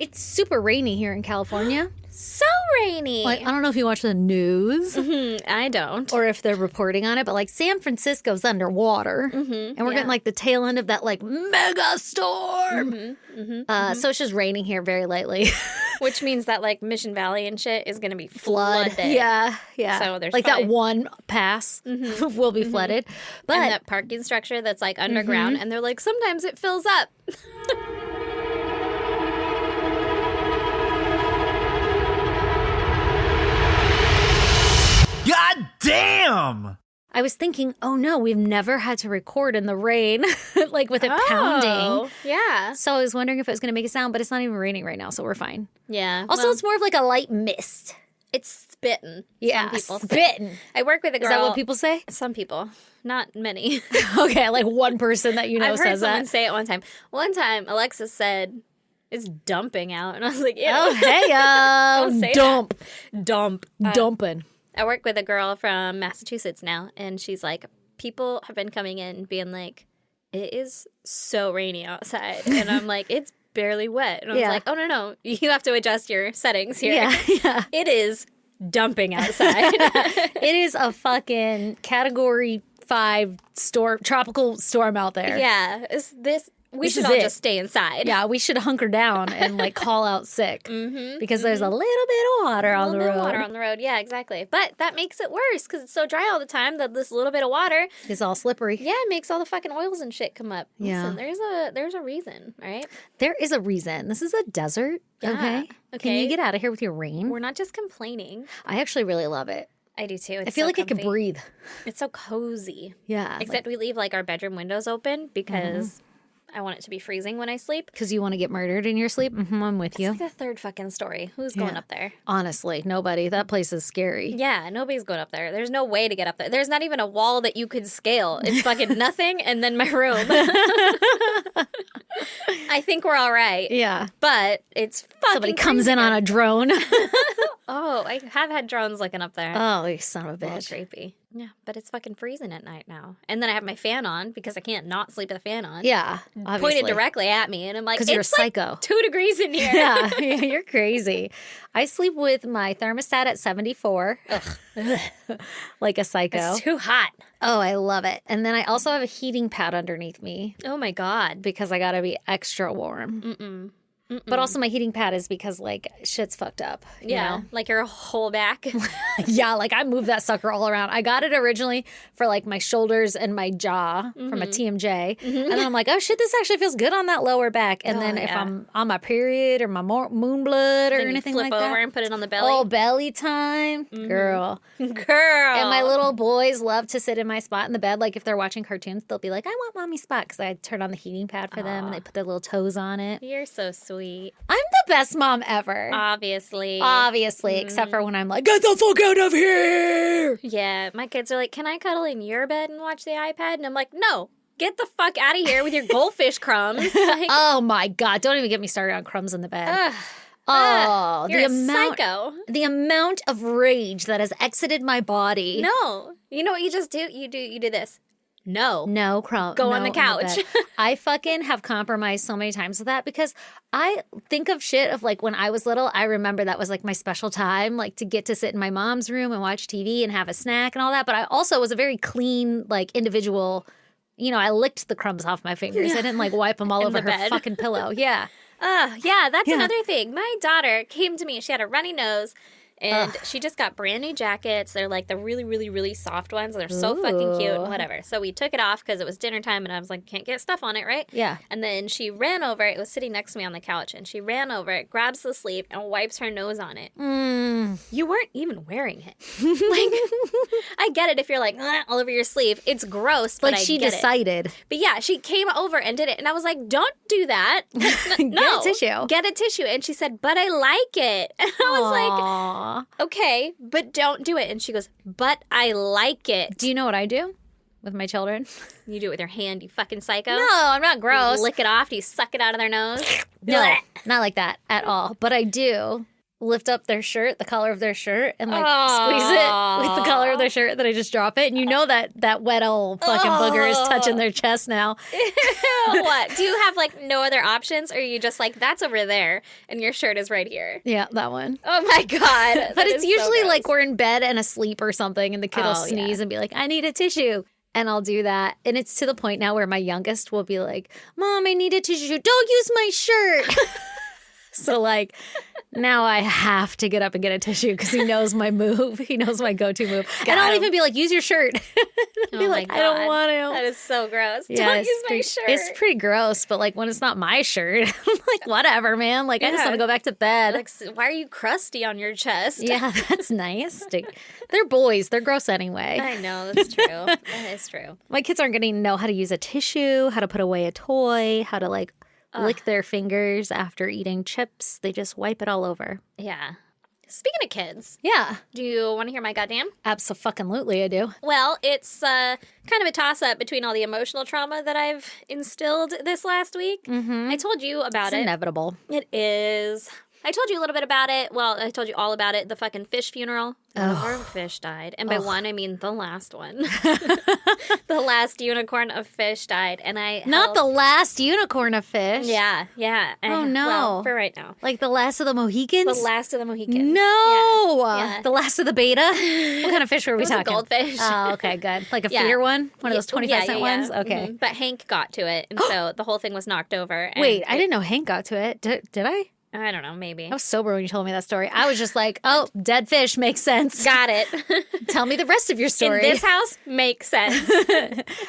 It's super rainy here in California. So rainy. Like, I don't know if you watch the news I don't. or if they're reporting on it, but like San Francisco's underwater. And we're getting like the tail end of that like mega storm. So it's just raining here very lightly. Which means that like Mission Valley and shit is going to be Flood. flooded. Yeah. So there's like probably- that one pass will be flooded. But And that parking structure that's like underground. And they're like, sometimes it fills up. God damn! I was thinking, oh no, we've never had to record in the rain, like with it pounding. Yeah. So I was wondering if it was going to make a sound, but it's not even raining right now, so we're fine. Yeah. Also, it's more of like a light mist. it's spitting. Yeah, Some people say. spitting. I work with a girl. Is that what people say? Some people. Not many. Okay, like one person that you know I've heard says someone that. say it one time. One time, Alexis said, it's dumping out. And I was like, ew. Oh, hey, Don't say dump, Dump. dumping. I work with a girl from Massachusetts now, and she's like, people have been coming in being like, it is so rainy outside. And I'm like, it's barely wet. And I was Yeah. like, oh, no. You have to adjust your settings here. Yeah. It is dumping outside. It is a fucking category 5 storm, tropical storm out there. Yeah. We This should is all it. just stay inside. Yeah, we should hunker down and like call out sick because there's a little bit of water on A the little bit road. of water on the road. Yeah, exactly. But that makes it worse because it's so dry all the time that this little bit of water, It's all slippery. yeah, it makes all the fucking oils and shit come up. Yeah. Listen, there's a reason, right? There is a reason. This is a desert. Yeah. Okay. Can Okay. you get out of here with your rain? We're not just complaining. I actually really love it. I do too. It's I feel so like I could comfy. breathe. It's so cozy. Yeah. Except we leave like our bedroom windows open because I want it to be freezing when I sleep. because you want to get murdered in your sleep. I'm with you. It's like the third fucking story. Who's going Yeah. up there? Honestly, nobody. That place is scary. Yeah, nobody's going up there. There's no way to get up there. There's not even a wall that you could scale. It's fucking nothing and then my room. I think we're all right. Yeah. But it's fucking Somebody comes in on a drone. Oh, I have had drones looking up there. Oh, you son of a A little bitch. creepy. Yeah, but it's fucking freezing at night now. And then I have my fan on because I can't not sleep with a fan on. Yeah. Pointed directly at me, and I'm like, because you're a it's like psycho. 2 degrees in here. Yeah, you're crazy. I sleep with my thermostat at 74. Like a psycho. It's too hot. Oh, I love it. And then I also have a heating pad underneath me Oh my God. because I got to be extra warm. But also my heating pad is because like shit's fucked up. You Yeah, know? like your whole back. Yeah, like I moved that sucker all around. I got it originally for like my shoulders and my jaw from a TMJ. And then I'm like, oh shit, this actually feels good on that lower back. And then if yeah. I'm on my period or my moon blood or Then you anything flip like over that. and put it on the belly. Oh, belly time. Girl. Girl. And my little boys love to sit in my spot in the bed. Like if they're watching cartoons, they'll be like, I want mommy's spot because I turn on the heating pad for them and they put their little toes on it. You're so sweet. I'm the best mom ever. Obviously. Obviously, except for when I'm like, get the fuck out of here. Yeah, my kids are like, can I cuddle in your bed and watch the iPad? And I'm like, no, get the fuck out of here with your goldfish crumbs. Like, Oh my God. Don't even get me started on crumbs in the bed. ugh, Oh, you're the a amount, psycho. the amount of rage that has exited my body. No. You know what you just do? You do this. No. No crumb. Go on no, the couch. bed. I fucking have compromised so many times with that because I think of shit of like when I was little, I remember that was like my special time, like to get to sit in my mom's room and watch TV and have a snack and all that. But I also was a very clean, like individual. You know, I licked the crumbs off my fingers. I didn't like wipe them all In over the her bed. fucking pillow. Yeah. Yeah, that's Yeah. another thing. My daughter came to me. She had a runny nose. And she just got brand new jackets. They're like the really, really, really soft ones. They're so fucking cute and Ooh. whatever. So we took it off because it was dinner time and I was like, can't get stuff on it, right? Yeah. And then she ran over. It was sitting next to me on the couch. And she ran over it, grabs the sleeve, and wipes her nose on it. You weren't even wearing it. Like, I get it if you're like, "Ugh," all over your sleeve. It's gross, but Like I she get it. decided. But yeah, she came over and did it. And I was like, don't do that. No. tissue. Get a tissue. And she said, but I like it. And I was like, Aw. okay, but don't do it. And she goes, but I like it. Do you know what I do with my children? You do it with your hand, you fucking psycho. No, I'm not You gross. lick it off. Do you suck it out of their nose? No, not like that at all. But I do lift up their shirt, the collar of their shirt, and like squeeze it with the collar of their shirt, then I just drop it. And you know that wet old fucking booger is touching their chest now. What? Do you have like no other options, or are you just like, that's over there and your shirt is right here? Yeah, that one. Oh my God. But it's usually like we're in bed and asleep or something, and the kid will sneeze and be like, I need a tissue. And I'll do that. And it's to the point now where my youngest will be like, Mom, I need a tissue. Don't use my shirt. So like now I have to get up and get a tissue because he knows my move. He knows my go-to move. And I'll even be like, use your shirt. I'll be like, God. I don't want to. That is so gross. Yeah, Don't use my shirt. It's pretty gross, but like when it's not my shirt, I'm like, whatever, man. Like I just want to go back to bed. Like, why are you crusty on your chest? Yeah, that's nice. They're boys. They're gross anyway. I know, that's true. That is true. My kids aren't going to know how to use a tissue, how to put away a toy, how to like lick their fingers after eating chips. They just wipe it all over. Yeah. Speaking of kids, Yeah, do you want to hear my goddamn? abso-fucking-lutely I do. Well, it's kind of a toss-up between all the emotional trauma that I've instilled this last week. Mm-hmm. I told you about It's it. inevitable. It is. I told you a little bit about it. Well, I told you all about it. The fucking fish funeral. One of our fish died. And by one, I mean the last one. The last unicorn of fish died. And Not the last unicorn of fish. Yeah, yeah. Oh, no. Well, for right now. Like the last of the Mohicans? The last of the Mohicans. No! Yeah. The last of the beta? What kind of fish were we It was a talking? goldfish. Oh, okay, good. Like a Yeah. feeder one? One of those 25-cent yeah. ones? Okay. Mhm. But Hank got to it. And so the whole thing was knocked over. And Wait, I didn't know Hank got to it. Did I? I don't know, maybe. I was sober when you told me that story. I was just like, oh, dead fish makes sense. Got it. Tell me the rest of your In story. this house, makes sense.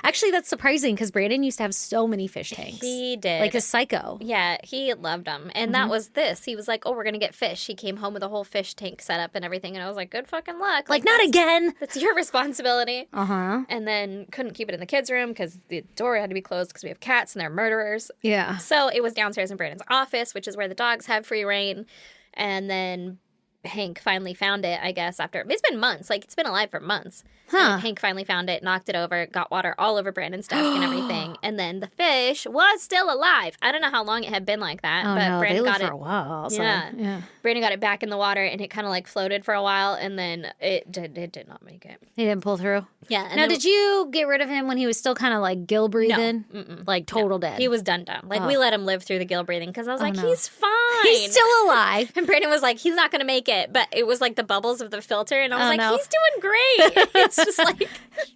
Actually, that's surprising because Brandon used to have so many fish tanks. He did. Like a psycho. Yeah, he loved them. And that was this. He was like, oh, we're going to get fish. He came home with a whole fish tank set up and everything. And I was like, good fucking luck. Like, not again. That's your responsibility. Uh-huh. And then couldn't keep it in the kids' room because the door had to be closed because we have cats and they're murderers. Yeah. So it was downstairs in Brandon's office, which is where the dogs have free reign. And then Hank finally found it, I guess, after... It's been months. Like, it's been alive for months. Huh. And Hank finally found it, knocked it over, got water all over Brandon's desk and everything. And then the fish was still alive. I don't know how long it had been like that, Oh, but no. Brandon They got live it... for a while. So, Yeah. Brandon got it back in the water, and it kind of, like, floated for a while, and then it did not make it. He didn't pull through. Yeah. And Now, then- did you get rid of him when he was still kind of like gill breathing? Like total dead. He was done. Like, we let him live through the gill breathing because I was like, no. he's fine. He's still alive. And Brandon was like, he's not going to make it. But it was like the bubbles of the filter. And I was Oh, like, no. he's doing great. It's just like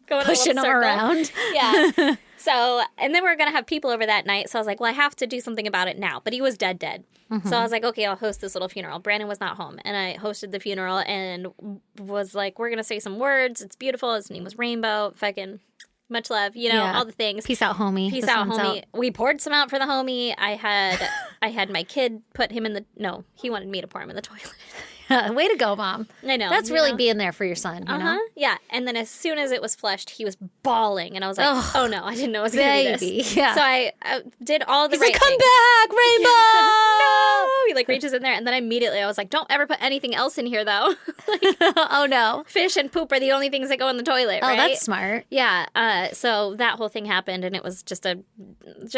going Pushing in a him little circle. around. Yeah. So, and then we were going to have people over that night. So I was like, well, I have to do something about it now. But he was dead. So I was like, okay, I'll host this little funeral. Brandon was not home. And I hosted the funeral and was like, we're going to say some words. It's beautiful. His name was Rainbow. Fucking much love. You know, Yeah. all the things. Peace out, homie. Peace This out, one's homie. We poured some out for the homie. I had my kid put him in the... No, he wanted me to pour him in the toilet. Way to go, Mom. I know. That's you really know? being there for your son, you know? Yeah. And then as soon as it was flushed, he was bawling. And I was like, Ugh. oh no, I didn't know it was going to be Baby, this. yeah. So I did all the He's right like, come things. back, Rainbow! No! He like reaches in there. And then immediately I was like, don't ever put anything else in here though. Oh, no. Fish and poop are the only things that go in the toilet, Oh, right? that's smart. Yeah. So that whole thing happened and it was just a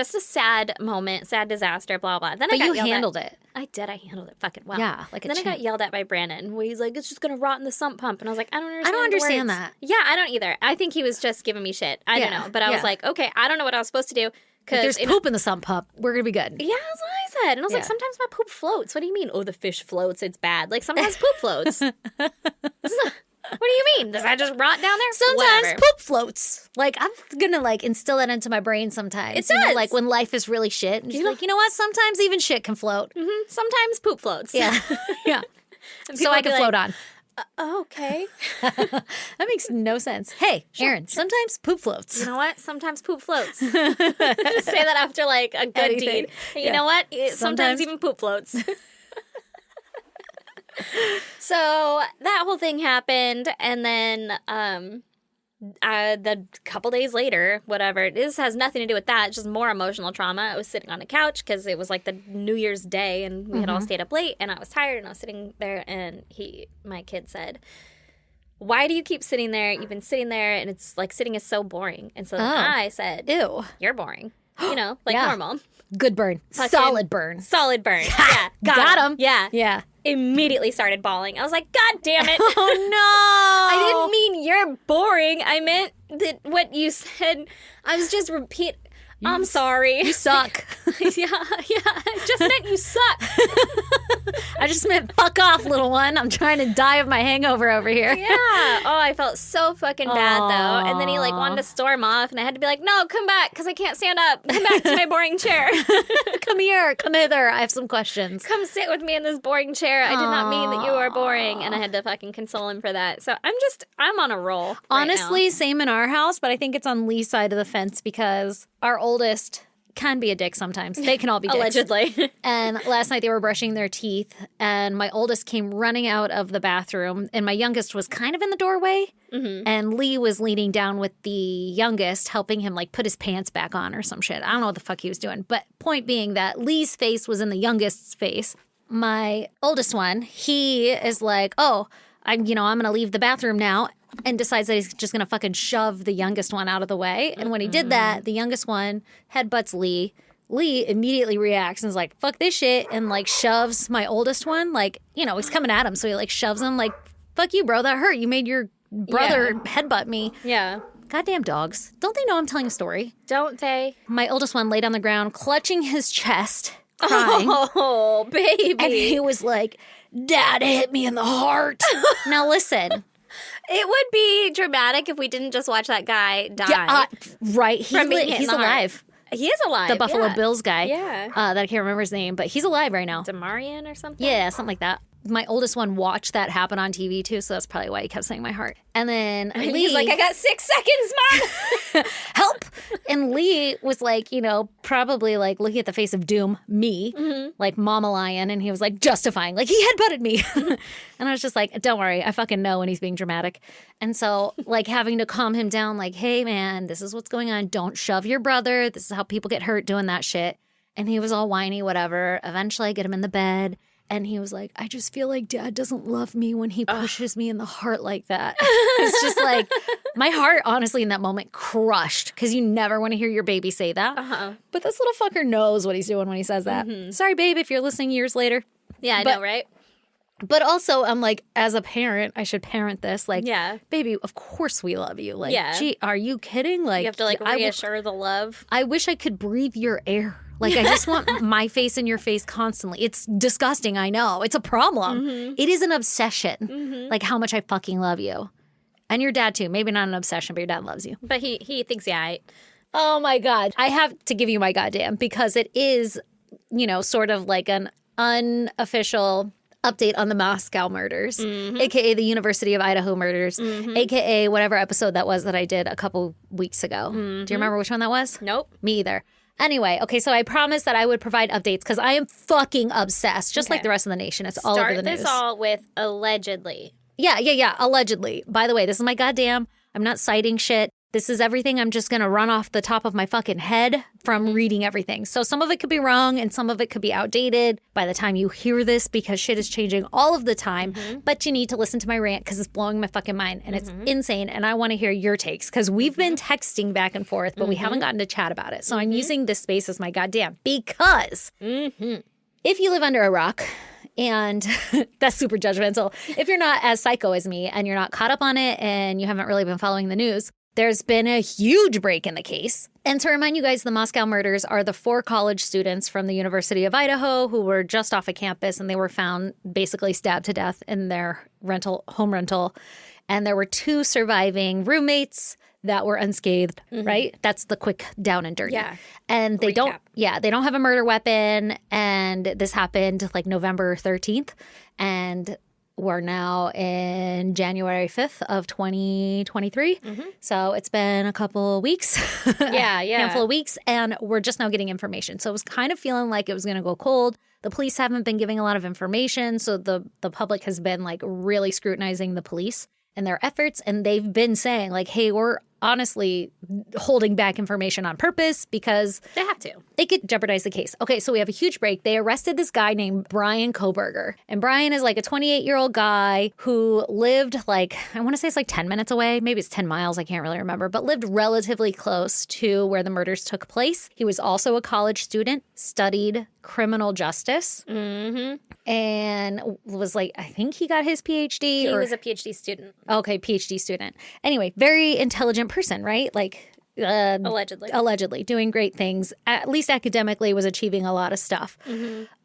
sad moment, sad disaster, blah, blah. Then I But got you yelled at. handled it. I did. I handled it fucking well. Yeah, like a Then I got champ. yelled at by Brandon, where he's like, "It's just gonna rot in the sump pump," and I was like, "I don't understand. I don't the understand words." that. Yeah, I don't either. I think he was just giving me shit. I don't Yeah, know, but I was yeah. like, okay, I don't know what I was supposed to do If because there's poop in the sump pup, we're going to be good. yeah, that's what I said, and I was like, Yeah. sometimes my poop floats. What do you mean? Oh, the fish floats. It's bad. Like sometimes poop floats. What do you mean? Does that just rot down there? Sometimes Whatever. poop floats. Like, I'm going to, like, instill that into my brain sometimes. It You know, does. like, when life is really shit. And just like, you know what? Sometimes even shit can float. Sometimes poop floats. Yeah. Yeah. And So people I would be can float like, on. Oh, okay. That makes no sense. Hey, Aaron, sometimes poop floats. You know what? Sometimes poop floats. Just say that after like a good Anything. deed. You Yeah. know what? Sometimes Sometimes- even poop floats. So that whole thing happened, and then the couple days later, whatever, this has nothing to do with that. It's just more emotional trauma. I was sitting on a couch because it was like the New Year's Day, and we had all stayed up late, and I was tired, and I was sitting there, and my kid said, "Why do you keep sitting there? You've been sitting there, and it's like sitting is so boring." And so then I said, Ew. "You're boring." You know, like Yeah. normal. Good burn. Fucking Solid burn. Solid burn. Yeah. Got him. Yeah. Yeah. immediately started bawling. I was like, God damn it. Oh no! I didn't mean you're boring. I meant that what you said. I was just I'm sorry. You suck. yeah. I just meant you suck. I just meant fuck off, little one. I'm trying to die of my hangover over here. Yeah. Oh, I felt so fucking bad though. And then he like wanted to storm off, and I had to be like, no, come back, because I can't stand up. Come back to my boring chair. Come here. Come hither. I have some questions. Come sit with me in this boring chair. I did not mean that you are boring. And I had to fucking console him for that. So I'm on a roll. Honestly, right same in our house, but I think it's on Lee's side of the fence because our oldest can be a dick sometimes. They can all be now. dicks. Allegedly. And last night they were brushing their teeth, and my oldest came running out of the bathroom, and my youngest was kind of in the doorway, and Lee was leaning down with the youngest, helping him like put his pants back on or some shit. I don't know what the fuck he was doing, but point being that Lee's face was in the youngest's face. My oldest one, he is like, oh, I'm going to leave the bathroom now, and decides that he's just going to fucking shove the youngest one out of the way. And when he did that, the youngest one headbutts Lee. Lee immediately reacts and is like, fuck this shit, and like shoves my oldest one. Like, he's coming at him. So he like shoves him like, fuck you, bro. That hurt. You made your brother headbutt me. Yeah. Goddamn dogs. Don't they know I'm telling a story? Don't they? My oldest one laid on the ground, clutching his chest, crying. Oh, baby. And he was like, Dad hit me in the heart. Now listen. It would be dramatic if we didn't just watch that guy die. Yeah, right. From being hit in He's the heart. alive. He is alive. The Buffalo Bills guy. Yeah. That I can't remember his name, but he's alive right now. Demarian or something? Yeah, something like that. My oldest one watched that happen on TV too, so that's probably why he kept saying my heart. And then Lee, he's like, I got 6 seconds, Mom. help. And Lee was like, probably like looking at the face of doom, me, like Mama Lion, and he was like justifying, like he headbutted me. And I was just like, don't worry, I fucking know when he's being dramatic. And so like having to calm him down, like, hey man, this is what's going on. Don't shove your brother. This is how people get hurt doing that shit. And he was all whiny, whatever. Eventually I get him in the bed. And he was like, I just feel like Dad doesn't love me when he pushes me in the heart like that. It's just like, my heart, honestly, in that moment crushed, because you never want to hear your baby say that. But this little fucker knows what he's doing when he says that. Sorry, babe, if you're listening years later. Yeah, I know, right? But also, I'm like, as a parent, I should parent this. Like, Yeah. baby, of course we love you. Like, Yeah. gee, are you kidding? Like, You have to like reassure the love. I wish I could breathe your air. Like, I just want my face in your face constantly. It's disgusting, I know. It's a problem. It is an obsession, like how much I fucking love you. And your dad, too. Maybe not an obsession, but your dad loves you. But he thinks, yeah, Oh, my God. I have to give you my goddamn, because it is, sort of like an unofficial update on the Moscow murders, a.k.a. the University of Idaho murders, a.k.a. whatever episode that was that I did a couple weeks ago. Do you remember which one that was? Nope. Me either. Anyway, okay, so I promised that I would provide updates because I am fucking obsessed, just like the rest of the nation. It's all over the news. Start this all with allegedly. Yeah, allegedly. By the way, this is my goddamn, I'm not citing shit. This is everything I'm just going to run off the top of my fucking head from reading everything. So some of it could be wrong and some of it could be outdated by the time you hear this, because shit is changing all of the time. But you need to listen to my rant because it's blowing my fucking mind and it's insane. And I want to hear your takes because we've been texting back and forth, but we haven't gotten to chat about it. So I'm using this space as my goddamn, because if you live under a rock, and that's super judgmental, if you're not as psycho as me and you're not caught up on it and you haven't really been following the news, there's been a huge break in the case. And to remind you guys, the Moscow murders are the 4 college students from the University of Idaho who were just off of campus, and they were found basically stabbed to death in their home rental. And there were 2 surviving roommates that were unscathed, right? That's the quick down and dirty. Yeah. And they don't have a murder weapon. And this happened like November 13th. And we're now in January 5th of 2023. So it's been a couple of weeks. Handful of weeks. And we're just now getting information. So it was kind of feeling like it was going to go cold. The police haven't been giving a lot of information. So the public has been like really scrutinizing the police and their efforts. And they've been saying like, hey, we're honestly holding back information on purpose because They have to. it could jeopardize the case. Okay, so we have a huge break. They arrested this guy named Brian Koberger. And Brian is like a 28-year-old guy who lived like, I want to say it's like 10 minutes away. Maybe it's 10 miles. I can't really remember, but lived relatively close to where the murders took place. He was also a college student, studied criminal justice, and was like, I think he got his PhD. He was a PhD student, Okay, PhD student. Anyway, very intelligent person, right? Like, allegedly doing great things, at least academically, was achieving a lot of stuff.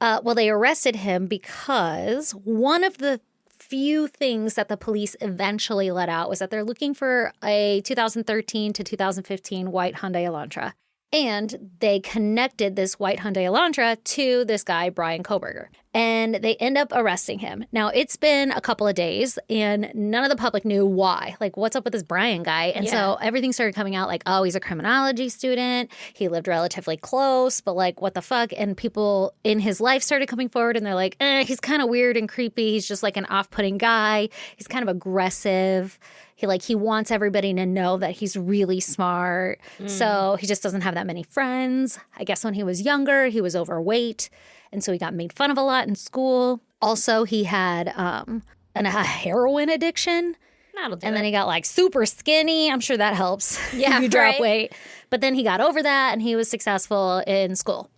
Well, they arrested him because one of the few things that the police eventually let out was that they're looking for a 2013 to 2015 white Hyundai Elantra. And they connected this white Hyundai Elantra to this guy, Brian Koberger. And they end up arresting him. Now, it's been a couple of days, and none of the public knew why. Like, what's up with this Brian guy? And so everything started coming out like, oh, he's a criminology student. He lived relatively close, but like, what the fuck? And people in his life started coming forward, and they're like, he's kind of weird and creepy. He's just like an off-putting guy. He's kind of aggressive. He wants everybody to know that he's really smart. So he just doesn't have that many friends. I guess when he was younger, he was overweight. And so he got made fun of a lot in school. Also, he had a heroin addiction. That'll do And it. then he got like super skinny. I'm sure that helps Yeah, if you drop right. weight. But then he got over that and he was successful in school.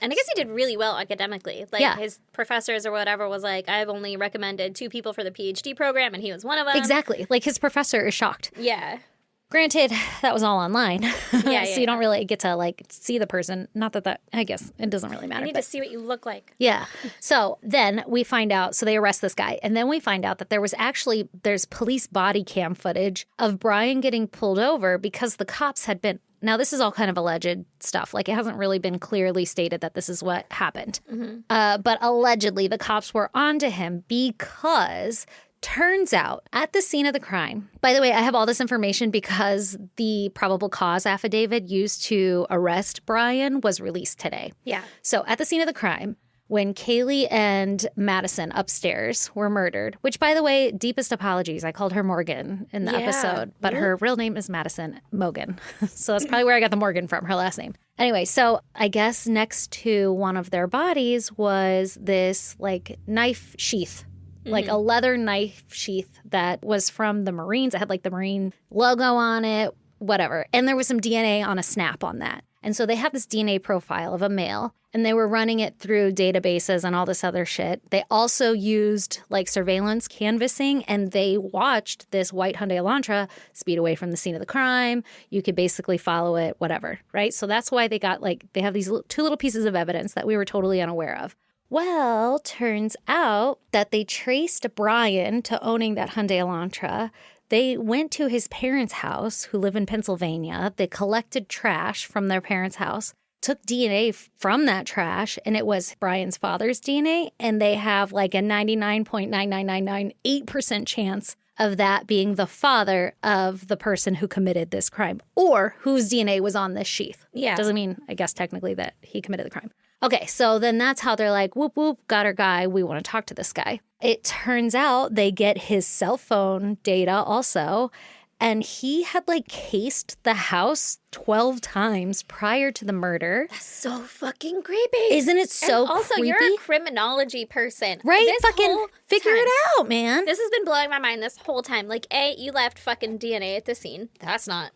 And I guess he did really well academically. Like, Yeah. his professors or whatever was like, I've only recommended 2 people for the PhD program, and he was one of them. Exactly. Like his professor is shocked. Yeah. Granted, that was all online. Yeah, so you don't really get to like see the person. Not that I guess it doesn't really matter. I need but- to see what you look like. Yeah. So then we find out, so they arrest this guy. And then we find out that there's police body cam footage of Brian getting pulled over because the cops had been, now this is all kind of alleged stuff. Like it hasn't really been clearly stated that this is what happened. But allegedly the cops were onto him because turns out at the scene of the crime, by the way, I have all this information because the probable cause affidavit used to arrest Brian was released today. Yeah. So at the scene of the crime, when Kaylee and Madison upstairs were murdered, which, by the way, deepest apologies. I called her Morgan in the Yeah. episode, but her real name is Madison Mogan. So that's probably where I got the Morgan from, her last name. Anyway, so I guess next to one of their bodies was this like knife sheath. Like a leather knife sheath that was from the Marines. It had like the Marine logo on it, whatever. And there was some DNA on a snap on that. And so they have this DNA profile of a male, and they were running it through databases and all this other shit. They also used like surveillance canvassing, and they watched this white Hyundai Elantra speed away from the scene of the crime. You could basically follow it, whatever, right? So that's why they got like, they have these 2 little pieces of evidence that we were totally unaware of. Well, turns out that they traced Brian to owning that Hyundai Elantra. They went to his parents' house, who live in Pennsylvania. They collected trash from their parents' house, took DNA from that trash, and it was Brian's father's DNA. And they have like a 99.99998% chance of that being the father of the person who committed this crime or whose DNA was on this sheath. Yeah. Doesn't mean, I guess, technically that he committed the crime. Okay, so then that's how they're like, whoop, whoop, got our guy. We want to talk to this guy. It turns out they get his cell phone data also, and he had like cased the house 12 times prior to the murder. So fucking creepy. Isn't it so and also, creepy? you're a criminology person. Right? This Fucking whole figure time, it out, man. This has been blowing my mind this whole time. Like, A, you left fucking DNA at the scene. That's not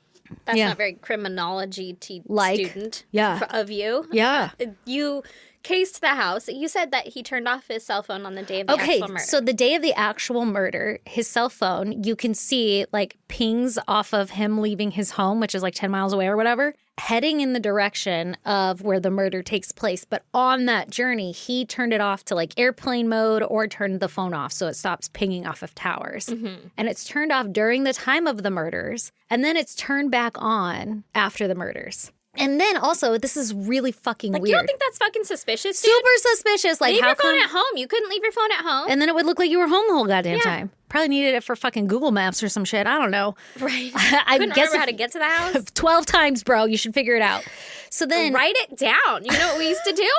Yeah. very criminology Like, student yeah. of you. Yeah. You cased the house. You said that he turned off his cell phone on the day of the Okay, actual murder. so the day of the actual murder, his cell phone, you can see like pings off of him leaving his home, which is like 10 miles away or whatever, heading in the direction of where the murder takes place. But on that journey, he turned it off to like airplane mode or turned the phone off so it stops pinging off of towers. And it's turned off during the time of the murders, and then it's turned back on after the murders. And then also, this is really fucking like, weird. you don't think that's fucking suspicious, dude? Super suspicious. Like, Leave how your phone come? at home. You couldn't leave your phone at home. And then it would look like you were home the whole goddamn Yeah. time. Probably needed it for fucking Google Maps or some shit. I don't know. Right. I Couldn't guess remember how to get to the house. 12 times, bro. You should figure it out. So then, Write it down. You know what we used to do?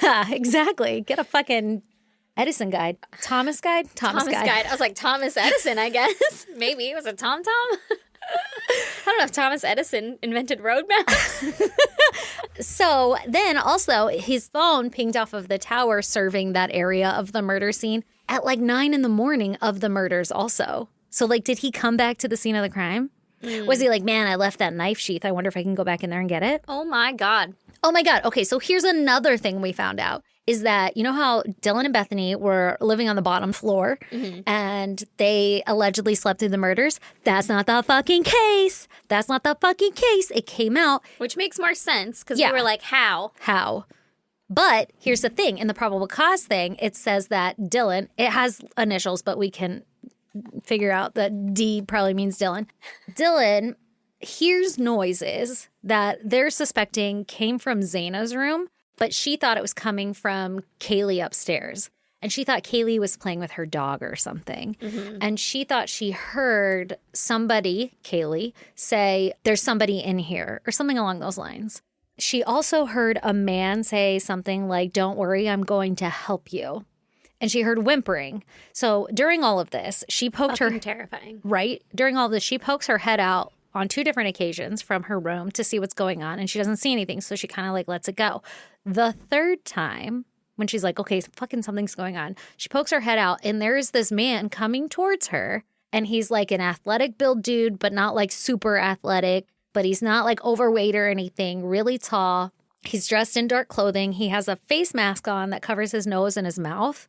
yeah, exactly. Get a fucking Edison guide. Thomas guide? Thomas Thomas guide. Guide. I was like, Thomas Edison, I guess. Maybe. Was it Tom Tom? I don't know if Thomas Edison invented road maps. So then also his phone pinged off of the tower serving that area of the murder scene at like 9 a.m. of the murders also. So like, did he come back to the scene of the crime? Was he like, man, I left that knife sheath. I wonder if I can go back in there and get it? Oh my God. Oh my God. Okay, so here's another thing we found out is that, you know how Dylan and Bethany were living on the bottom floor and they allegedly slept through the murders? That's not the fucking case. That's not the fucking case. It came out. Which makes more sense because Yeah. we were like, how? How? But here's the thing. In the probable cause thing, it says that Dylan, it has initials, but we can figure out that D probably means Dylan. Dylan hears noises that they're suspecting came from Zaina's room, but she thought it was coming from Kaylee upstairs. And she thought Kaylee was playing with her dog or something. And she thought she heard somebody, Kaylee, say, there's somebody in here or something along those lines. She also heard a man say something like, don't worry, I'm going to help you. And she heard whimpering. So during all of this, she poked Fucking her, terrifying. right? During all of this, she pokes her head out on 2 different occasions from her room to see what's going on. And she doesn't see anything. So she kind of like lets it go. The 3rd time, when she's like, okay, fucking something's going on, she pokes her head out and there is this man coming towards her. And he's like an athletic build dude, but not like super athletic, but he's not like overweight or anything, really tall. He's dressed in dark clothing. He has a face mask on that covers his nose and his mouth,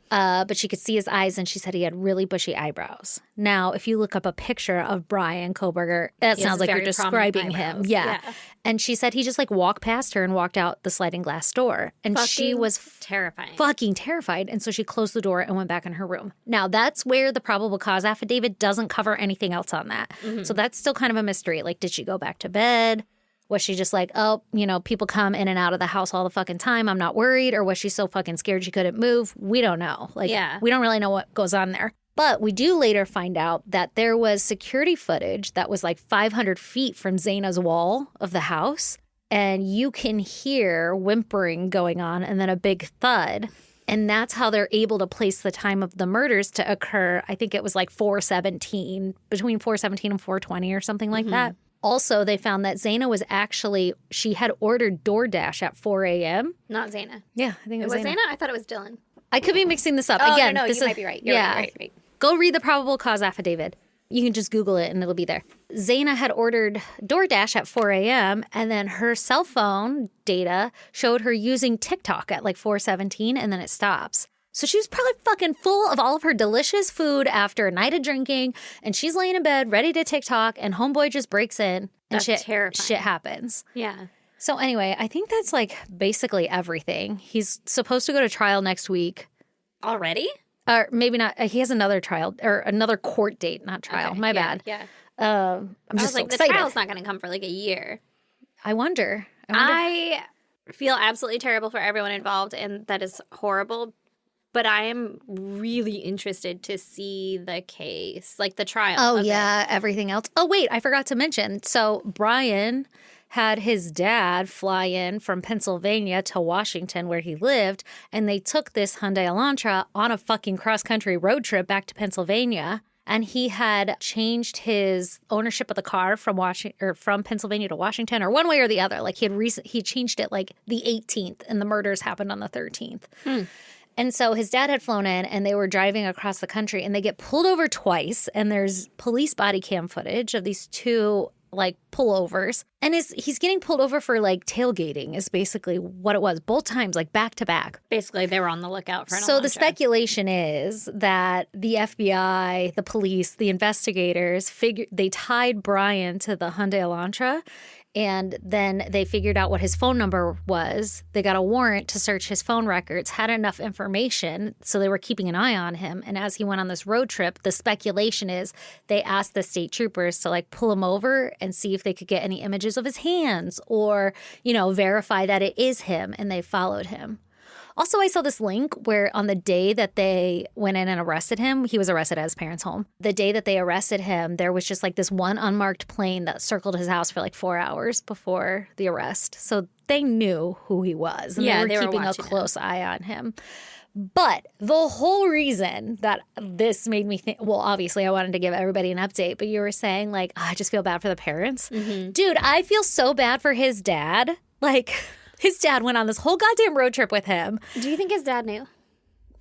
but she could see his eyes, and she said he had really bushy eyebrows. Now, if you look up a picture of Brian Koberger, that He has sounds like you're very prominent describing him. eyebrows. Yeah. Yeah. And she said he just like walked past her and walked out the sliding glass door. And she Fucking was terrifying. fucking terrified. And so she closed the door and went back in her room. Now, that's where the probable cause affidavit doesn't cover anything else on that. So that's still kind of a mystery. Like, did she go back to bed? Was she just like, oh, you know, people come in and out of the house all the fucking time, I'm not worried? Or was she so fucking scared she couldn't move? We don't know. Like, Yeah. we don't really know what goes on there. But we do later find out that there was security footage that was like 500 feet from Zaina's wall of the house. And you can hear whimpering going on and then a big thud. And that's how they're able to place the time of the murders to occur. I think it was like 4:17, between 4:17 and 4:20 or something like that. Also, they found that Zaina was actually, she had ordered DoorDash at 4 a.m. Not Zaina. Yeah, I think It it was was Zaina? Zaina. I thought it was Dylan. I could be mixing this up. Oh, Again, no, this you is, might be right. You're yeah. right. Go read the probable cause affidavit. You can just Google it and it'll be there. Zaina had ordered DoorDash at 4 a.m. and then her cell phone data showed her using TikTok at like 4:17 and then it stops. So she was probably fucking full of all of her delicious food after a night of drinking and she's laying in bed ready to TikTok and homeboy just breaks in and That's shit terrifying. happens. Yeah. So anyway, I think that's like basically everything. He's supposed to go to trial next week. Already? Or maybe not. He has another trial or another court date, not trial. Okay, My yeah, bad. Yeah. I'm I just was like, so the excited. trial's not going to come for like a year. I wonder. I feel absolutely terrible for everyone involved, and that is horrible. But I am really interested to see the case, like the trial. Oh, of it. yeah. Everything else. Oh, wait. I forgot to mention. So Brian had his dad fly in from Pennsylvania to Washington where he lived. And they took this Hyundai Elantra on a fucking cross-country road trip back to Pennsylvania. And he had changed his ownership of the car from from Pennsylvania to Washington, or one way or the other. Like he changed it like the 18th, and the murders happened on the 13th. And so his dad had flown in, and they were driving across the country, and they get pulled over twice. And there's police body cam footage of these two like pullovers, and he's getting pulled over for like tailgating is basically what it was, both times, like back to back. Basically, they were on the lookout for an So the Elantra. speculation is that the FBI, the police, the investigators they tied Brian to the Hyundai Elantra, and then they figured out what his phone number was. They got a warrant to search his phone records, had enough information, so they were keeping an eye on him. And as he went on this road trip, the speculation is they asked the state troopers to like pull him over and see if they could get any images of his hands or, you know, verify that it is him, and they followed him. Also, I saw this link where on the day that they went in and arrested him, he was arrested at his parents' home. The day that they arrested him, there was just like this one unmarked plane that circled his house for like 4 hours before the arrest. So they knew who he was. And Yeah, they were keeping a watching close eye on him. But the whole reason that this made me think, well, obviously I wanted to give everybody an update, but you were saying like, I just feel bad for the parents. Dude, I feel so bad for his dad. Like, his dad went on this whole goddamn road trip with him. Do you think his dad knew?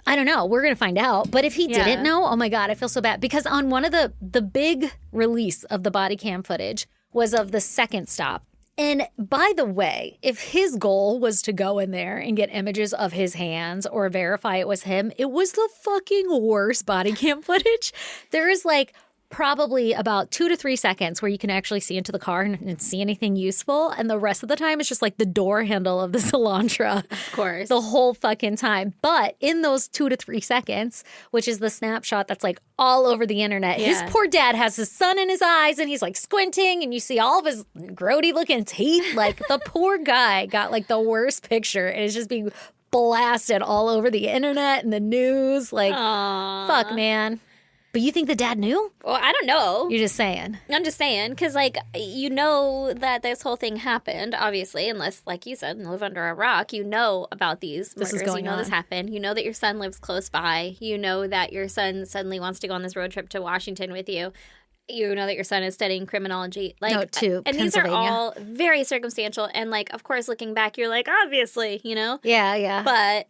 I don't know. We're going to find out. But if he Yeah. didn't know, oh my God, I feel so bad. Because on one of the big release of the body cam footage was of the second stop. And by the way, if his goal was to go in there and get images of his hands or verify it was him, it was the fucking worst body cam footage. There is like probably about 2 to 3 seconds where you can actually see into the car and see anything useful. And the rest of the time, it's just like the door handle of the Elantra. Of course. The whole fucking time. But in those 2 to 3 seconds, which is the snapshot that's like all over the internet, his poor dad has his sun in his eyes and he's like squinting and you see all of his grody looking teeth. Like the poor guy got like the worst picture and it's just being blasted all over the internet and the news. Like, fuck, man. But you think the dad knew? Well, I don't know. You're just saying. I'm just saying, because, like, you know that this whole thing happened, obviously, unless, like you said, live under a rock. You know about these This is murders. going You know this on. happened. You know that your son lives close by. You know that your son suddenly wants to go on this road trip to Washington with you. You know that your son is studying criminology. Like, No, to and these are Pennsylvania. all very circumstantial. And, like, of course, looking back, you're like, obviously, you know? Yeah, yeah. But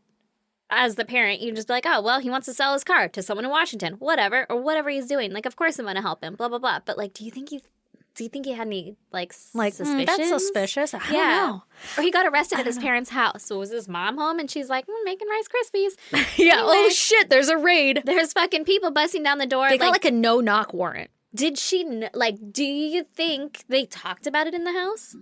as the parent, you just be like, oh, well, he wants to sell his car to someone in Washington, whatever, or whatever he's doing. Like, of course I'm going to help him, blah, blah, blah. But, like, do you think he had any, like suspicions? That's suspicious. I don't Yeah. know. Or he got arrested at his parents' house. So was his mom home? And she's like, making Rice Krispies. Yeah. Oh, Anyway. shit. There's a raid. There's fucking people busting down the door. They got like a no-knock warrant. did she, do you think they talked about it in the house?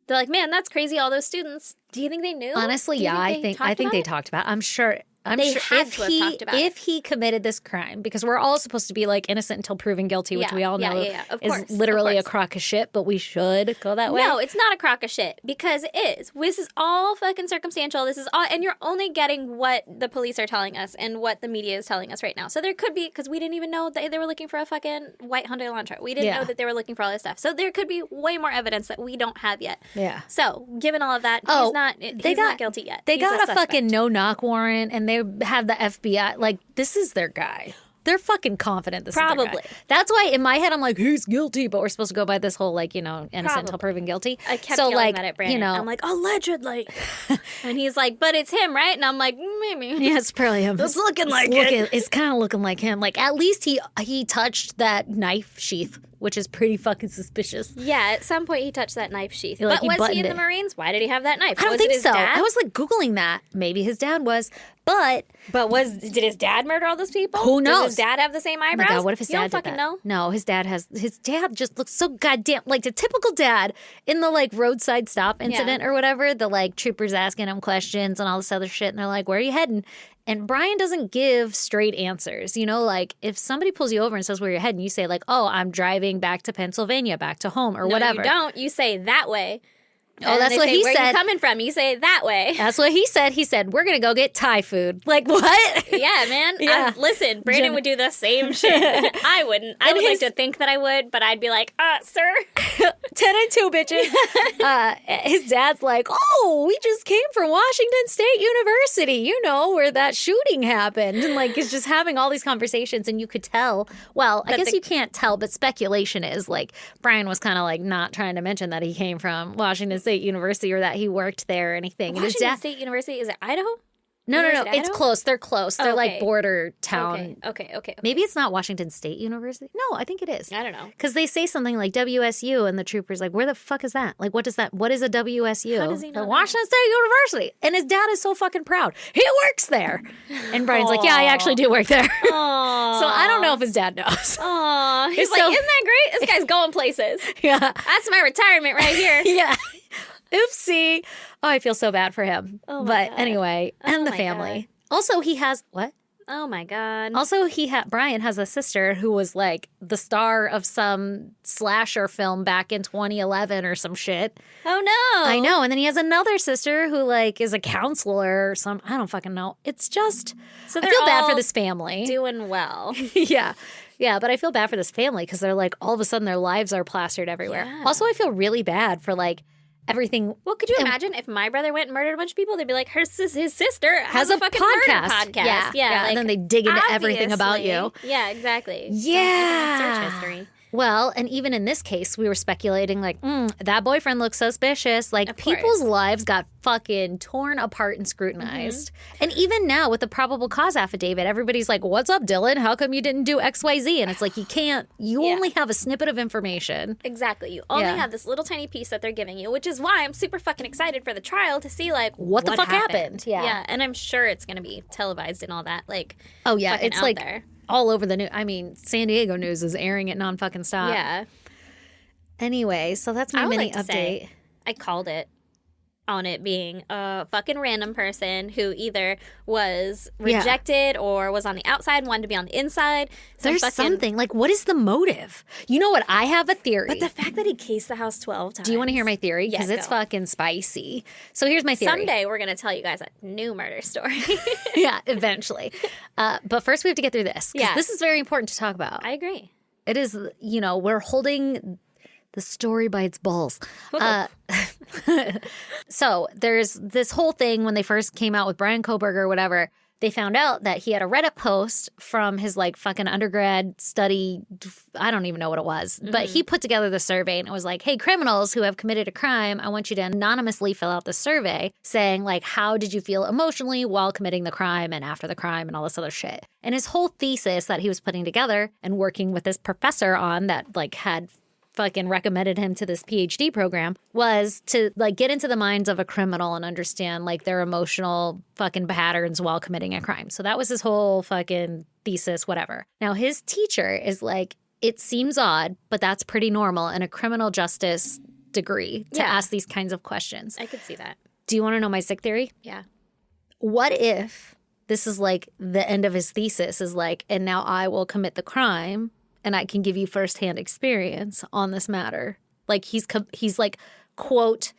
They're like, man, that's crazy, all those students. Do you think they knew? Honestly, Do you yeah, I they think they talked talked about it. I'm sure They sure had to have talked about it. if he committed this crime, because we're all supposed to be like innocent until proven guilty, which Yeah, we all know yeah, of is course, literally of a crock of shit, but we should go that way. No, it's not a crock of shit because it is. This is all fucking circumstantial. This is all, and you're only getting what the police are telling us and what the media is telling us right now. So there could be, because we didn't even know that they were looking for a fucking white Hyundai Elantra. We didn't Yeah. know that they were looking for all this stuff. So there could be way more evidence that we don't have yet. Yeah. So given all of that, Oh, he's not guilty yet. They He's got a suspect. fucking no-knock warrant, and they have the FBI. Like, this is their guy. They're fucking confident this is their Probably. guy. That's why in my head I'm like, he's guilty, but we're supposed to go by this whole like, innocent until Probably. proven guilty. I kept so yelling like, that at Brandon. I'm like, allegedly. And he's like, but it's him, right? And I'm like, maybe. yeah, it's probably him. It's looking like it. It's kind of looking like him. Like at least he touched that knife sheath, which is pretty fucking suspicious. Yeah, at some point he touched that knife sheath. Like, But he was he buttoned in the it. Marines? Why did he have that knife? I don't was think it his so. Dad? I was like Googling that. Maybe his dad was, but Did his dad murder all those people? Who knows? Does his dad have the same oh my eyebrows? God, what if his you dad don't did fucking that? know? No, his dad just looks so goddamn like the typical dad in the like roadside stop incident or whatever. The like troopers asking him questions and all this other shit, and they're like, "Where are you heading?" And Brian doesn't give straight answers. You know, like if somebody pulls you over and says where you're heading, you say like, "Oh, I'm driving back to Pennsylvania, back to home," or No, whatever. you don't. You say that way. Oh, And that's they what say, he Where said. you coming from? You say that way. That's what he said. He said, "We're gonna go get Thai food." Like what? Yeah, man. Yeah. Listen, Brandon would do the same shit. I wouldn't. I And would his- like to think that I would, but I'd be like, sir. 10 and 2, bitches. His dad's like, "Oh, we just came from Washington State University, you know, where that shooting happened." And like, is just having all these conversations. And you could tell, well, I guess you can't tell, but speculation is like Brian was kind of like not trying to mention that he came from Washington State University or that he worked there or anything. And his Washington dad, State University, is it Idaho? no, University of it's Idaho? close. They're close. They're like Okay. border town. Okay. Maybe it's not Washington State University. No, I think it is. I don't know. Because they say something like WSU, and the trooper's like, "Where the fuck is that? Like, what is that? What is a WSU?" How does he The not know? Washington State University. And his dad is so fucking proud. He works there. And Brian's like, "Yeah, I actually do work there." So I don't know if his dad knows. Aw, he's It's like, so- isn't that great? This guy's going places. Yeah. That's my retirement right here. Yeah. Oopsie. Oh, I feel so bad for him. Oh my But God. anyway, and the my family. Also, he has what? Oh my God. Also, Brian has a sister who was like the star of some slasher film back in 2011 or some shit. Oh no. I know. And then he has another sister who like is a counselor or some, I don't fucking know. It's just, So I they're feel bad for all this family. Doing well. Yeah. Yeah. But I feel bad for this family because they're like, all of a sudden their lives are plastered everywhere. Yeah. Also, I feel really bad for like everything. Well, could you imagine if my brother went and murdered a bunch of people? They'd be like, his sister has a fucking podcast. murder podcast. Yeah. Like, and then they dig into everything about you. obviously. Yeah, exactly. Yeah. Search history. Well, and even in this case, we were speculating like, that boyfriend looks suspicious. Like, Of people's course. lives got fucking torn apart and scrutinized. And even now with the probable cause affidavit, everybody's like, what's up, Dylan? How come you didn't do XYZ? And it's like, you only have a snippet of information. Exactly. You only Yeah. have this little tiny piece that they're giving you, which is why I'm super fucking excited for the trial to see, like, What the fuck happened? Yeah. Yeah. And I'm sure it's going to be televised and all that. Like, Oh, yeah. fucking It's out like there. all over the news. I mean, San Diego news is airing it non-fucking stop. Yeah. Anyway, so that's my I would mini like to update. say I called it on it being a fucking random person who either was Yeah. rejected or was on the outside and wanted to be on the inside. There's something. Like, what is the motive? You know what? I have a theory. But the fact that he cased the house 12 times. Do you want to hear my theory? Because Yeah, it's go. fucking spicy. So here's my theory. Someday we're going to tell you guys a new murder story. Yeah, eventually. But first we have to get through this. Because Yeah. this is very important to talk about. I agree. It is, we're holding the story by its balls. So there's this whole thing when they first came out with Brian Koberger or whatever. They found out that he had a Reddit post from his like fucking undergrad study. I don't even know what it was, but he put together the survey and it was like, hey, criminals who have committed a crime, I want you to anonymously fill out the survey saying like, how did you feel emotionally while committing the crime and after the crime and all this other shit. And his whole thesis that he was putting together and working with this professor on that like had fucking recommended him to this PhD program was to like get into the minds of a criminal and understand like their emotional fucking patterns while committing a crime. So that was his whole fucking thesis, whatever. Now his teacher is like, it seems odd, but that's pretty normal in a criminal justice degree to Yeah. ask these kinds of questions. I could see that. Do you want to know my sick theory? Yeah. What if this is like the end of his thesis is like, and now I will commit the crime and I can give you firsthand experience on this matter. Like he's like, quote,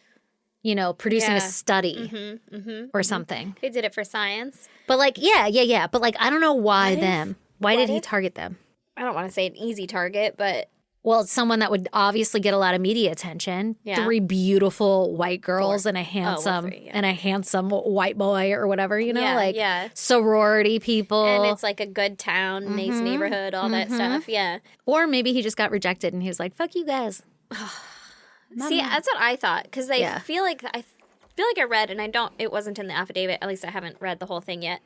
producing a Yeah. study or something. They did it for science. But like, yeah. But like, I don't know why What if- them. Why what did he if- target them? I don't want to say an easy target, but Well, it's someone that would obviously get a lot of media attention. Yeah. 3 beautiful white girls and a well, handsome 3, yeah. and a handsome white boy or whatever, Yeah, like yeah. sorority people. and it's like a good town, nice neighborhood, all that stuff. Yeah. Or maybe he just got rejected and he was like, fuck you guys. See, that's what I thought because they Yeah. feel like I read, and I don't. It wasn't in the affidavit. At least I haven't read the whole thing yet.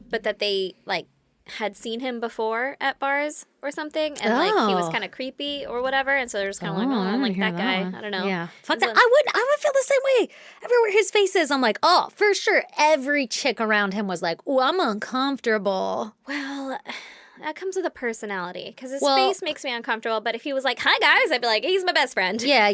But that they like had seen him before at bars or something, and like he was Oh. kind of creepy or whatever, and so they're just kind of like, I oh, didn't like hear that guy. one. I don't know. Yeah. Fuck And so- that. I would feel the same way. Everywhere his face is, I'm like, oh, for sure. Every chick around him was like, oh, I'm uncomfortable. Well, that comes with a personality because his Well- face makes me uncomfortable. But if he was like, "Hi guys," I'd be like, "He's my best friend." Yeah.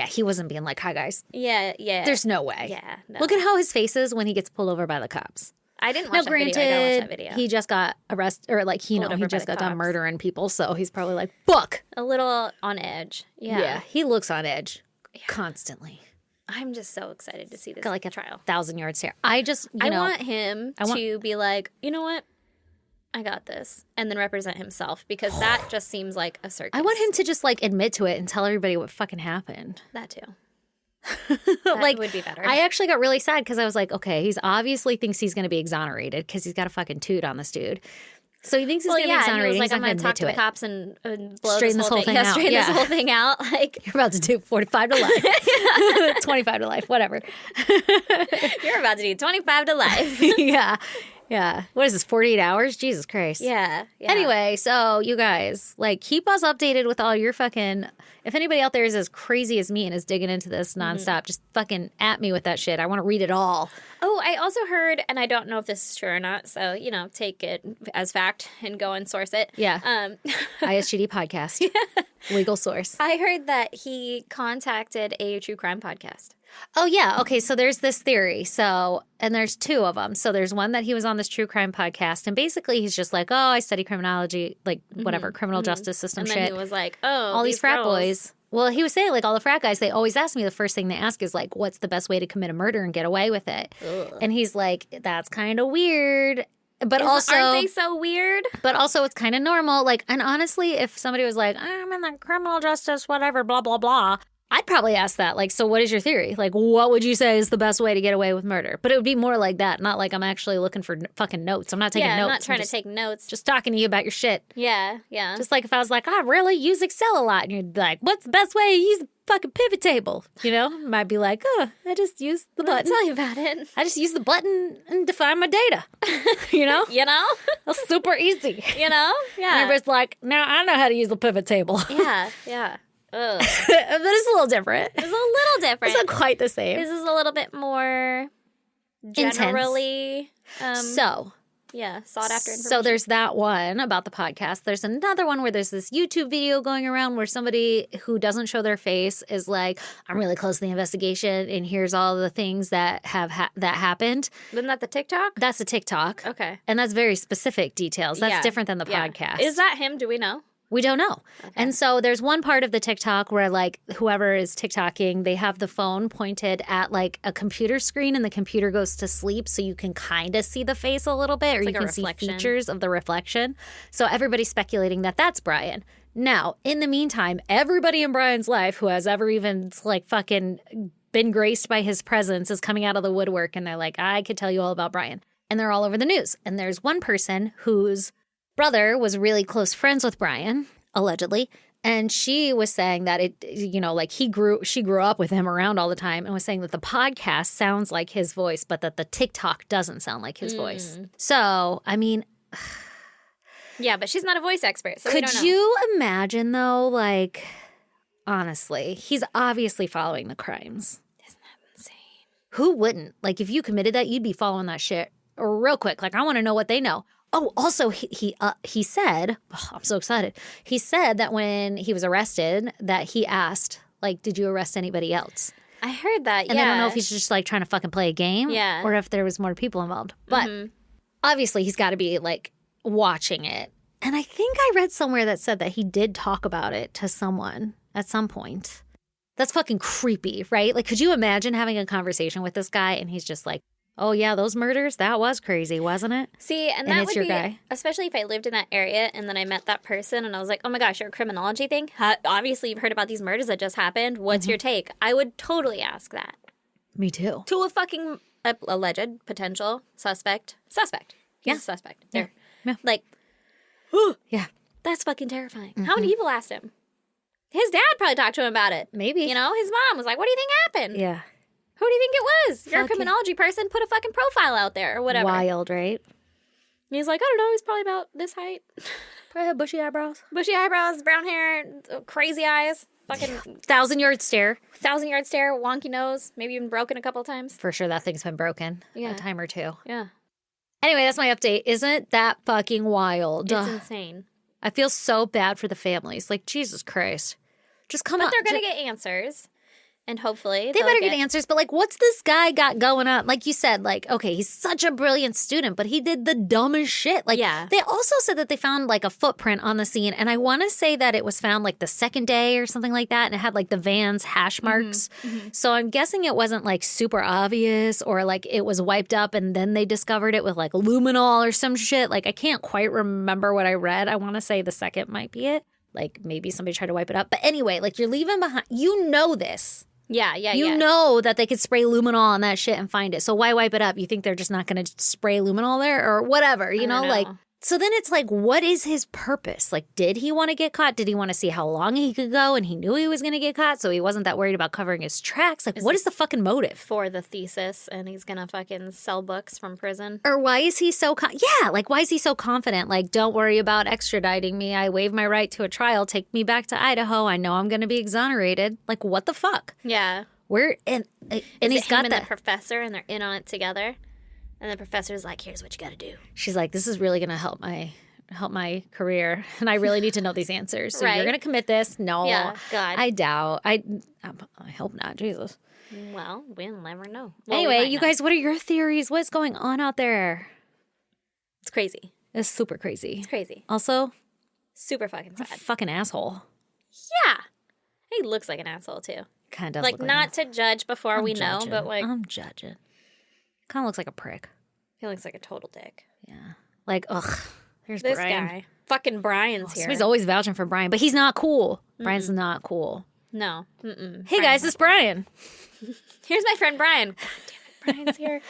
He wasn't being like, hi, guys. Yeah. There's no way. Yeah, no. Look at how his face is when he gets pulled over by the cops. I didn't Now, watch that video. I gotta watch granted, that video. he just got arrested, or like, Pulled over he by just the got done cops. murdering people. So he's probably like, fuck. A little on edge. Yeah. He looks on edge constantly. I'm just so excited to see this Got like a trial. 1,000 yards here. I just, I want him want- to be like, you know what? I got this. And then represent himself because that just seems like a circus. I want him to just like admit to it and tell everybody what fucking happened. That too. That Like, would be better. I actually got really sad because I was like, okay, he's obviously thinks he's going to be exonerated because he's got a fucking toot on this dude. So he thinks he's well, going to yeah, be and he exonerated. was like, He's I'm not going going to to talk to the it. cops and blow Straighten this whole thing out. straighten Yeah. this whole thing out. Like, You're about to do 45 to life, 25 to life, whatever. you're about to do 25 to life. Yeah. What is this, 48 hours? Jesus Christ. yeah. Anyway, so you guys, like, keep us updated with all your fucking. If anybody out there is as crazy as me and is digging into this nonstop, just fucking at me with that shit. I want to read it all. Oh, I also heard, and I don't know if this is true or not, so, take it as fact and go and source it. Yeah. ISGD podcast. Legal source. I heard that he contacted a true crime podcast. Oh, yeah. Okay. So there's this theory. So, and there's 2 of them. So there's one that he was on this true crime podcast. And basically he's just like, oh, I study criminology, like whatever, criminal justice system And shit. then he was like, oh, all these frat girls. boys. Well, he was saying like all the frat guys, they always ask me, the first thing they ask is like, what's the best way to commit a murder and get away with it? And he's like, that's kind of weird. But also, Aren't they so weird? but also it's kind of normal. Like, and honestly, if somebody was like, I'm in the criminal justice, whatever, blah, blah, blah, I'd probably ask that. Like, so what is your theory? Like, what would you say is the best way to get away with murder? But it would be more like that, not like I'm actually looking for fucking notes. I'm not taking Yeah, notes. I'm not trying to just, take notes. just talking to you about your shit. Yeah. Just like if I was like, I really use Excel a lot. And you're like, what's the best way to use the fucking pivot table? You know? Might be like, oh, I just use the I'll button. tell you about it. I just use the button and define my data. You know? You know? That's super easy. You know? And Yeah. everybody's like, now I know how to use the pivot table. Yeah. Ugh. But it's a little different. It's a little different. It's not quite the same. This is a little bit more generally So sought after information. So there's that one about the podcast. There's another one where there's this YouTube video going around where somebody who doesn't show their face is like, I'm really close to the investigation and here's all the things that have that happened. Isn't that the TikTok? That's a TikTok. Okay. And that's very specific details. That's Yeah. different than the Yeah. podcast. Is that him? Do we know? We don't know. And so there's one part of the TikTok where like whoever is TikToking, they have the phone pointed at like a computer screen and the computer goes to sleep so you can kind of see the face a little bit or you like a can see reflection. features of the reflection. So everybody's speculating that that's Brian. Now, in the meantime, everybody in Brian's life who has ever even like fucking been graced by his presence is coming out of the woodwork and they're like, I could tell you all about Brian. And they're all over the news. And there's one person who's brother was really close friends with Brian, allegedly, and she was saying that she grew up with him around all the time and was saying that the podcast sounds like his voice, but that the TikTok doesn't sound like his voice. So, I mean, Yeah, but she's not a voice expert, so we could don't know. you imagine though, like, honestly, he's obviously following the crimes. Isn't that insane? Who wouldn't? Like, if you committed that, you'd be following that shit real quick. Like, I want to know what they know. Oh, also, he said, oh, I'm so excited. He said that when he was arrested, that he asked, like, did you arrest anybody else? I heard that, And I don't know if he's just, like, trying to fucking play a game. Yeah. Or if there was more people involved. But obviously, he's got to be, like, watching it. And I think I read somewhere that said that he did talk about it to someone at some point. That's fucking creepy, right? Like, could you imagine having a conversation with this guy and he's just like, oh, yeah, those murders, that was crazy, wasn't it? See, and And that it's would your be, guy. especially if I lived in that area and then I met that person and I was like, oh my gosh, you're a criminology thing? Obviously, you've heard about these murders that just happened. What's your take? I would totally ask that. Me too. To a fucking alleged potential suspect. He's a suspect. There. Yeah. Like, Yeah. that's fucking terrifying. How many people asked him? His dad probably talked to him about it. Maybe. You know, his mom was like, what do you think happened? Yeah. Who do you think it was? You're a Fucking- criminology person. Put a fucking profile out there or whatever. Wild, right? And he's like, I don't know. He's probably about this height. Probably have bushy eyebrows. Bushy eyebrows, brown hair, crazy eyes. Fucking 1,000-yard stare. 1,000-yard stare, wonky nose. Maybe even broken a couple of times. For sure that thing's been broken Yeah. a time or two. Yeah. Anyway, that's my update. Isn't that fucking wild? It's insane. I feel so bad for the families. Like, Jesus Christ. Just come on. But they're going to get answers. And hopefully They better get answers, but like, what's this guy got going on? Like you said, like, okay, he's such a brilliant student, but he did the dumbest shit. Like, Yeah. They also said that they found like a footprint on the scene, and I want to say that it was found like the second day or something like that, and it had like the van's hash marks. So I'm guessing it wasn't like super obvious, or like it was wiped up, and then they discovered it with like luminol or some shit. Like, I can't quite remember what I read. I want to say the second might be it. Like, maybe somebody tried to wipe it up. But anyway, like, you're leaving behind. You know this. Yeah. You know that they could spray luminol on that shit and find it. So why wipe it up? You think they're just not going to spray luminol there or whatever, you know? don't Like, know. so then it's like, what is his purpose? Like, did he want to get caught? Did he want to see how long he could go? And he knew he was going to get caught, so he wasn't that worried about covering his tracks. Like, what is the fucking motive? For the thesis, and he's going to fucking sell books from prison. Or why is he so why is he so confident? Like, don't worry about extraditing me. I waive my right to a trial. Take me back to Idaho. I know I'm going to be exonerated. Like, what the fuck? Yeah. And Is he's it got him and that. the professor, and they're in on it together. And the professor's like, here's what you got to do. She's like, this is really going to help my career, and I really need to know these answers. So Right. you're going to commit this? No. Yeah, God. I doubt. I hope not. Jesus. Well, we'll never know. Well, we Anyway, might you know. guys, what are your theories? What's going on out there? It's crazy. It's super crazy. It's crazy. Also, Super fucking sad. fucking asshole. Yeah. He looks like an asshole, too. Kind of Like, not to judge before we know, but like, I'm judging. Kind of looks like a prick. he looks like a total dick. Yeah. Like, ugh. Here's This Brian. guy. Fucking Brian's here. He's always vouching for Brian, but he's not cool. Brian's not cool. No. Mm-mm. Hey guys, it's Brian. Here's my friend Brian. God damn it, Brian's here.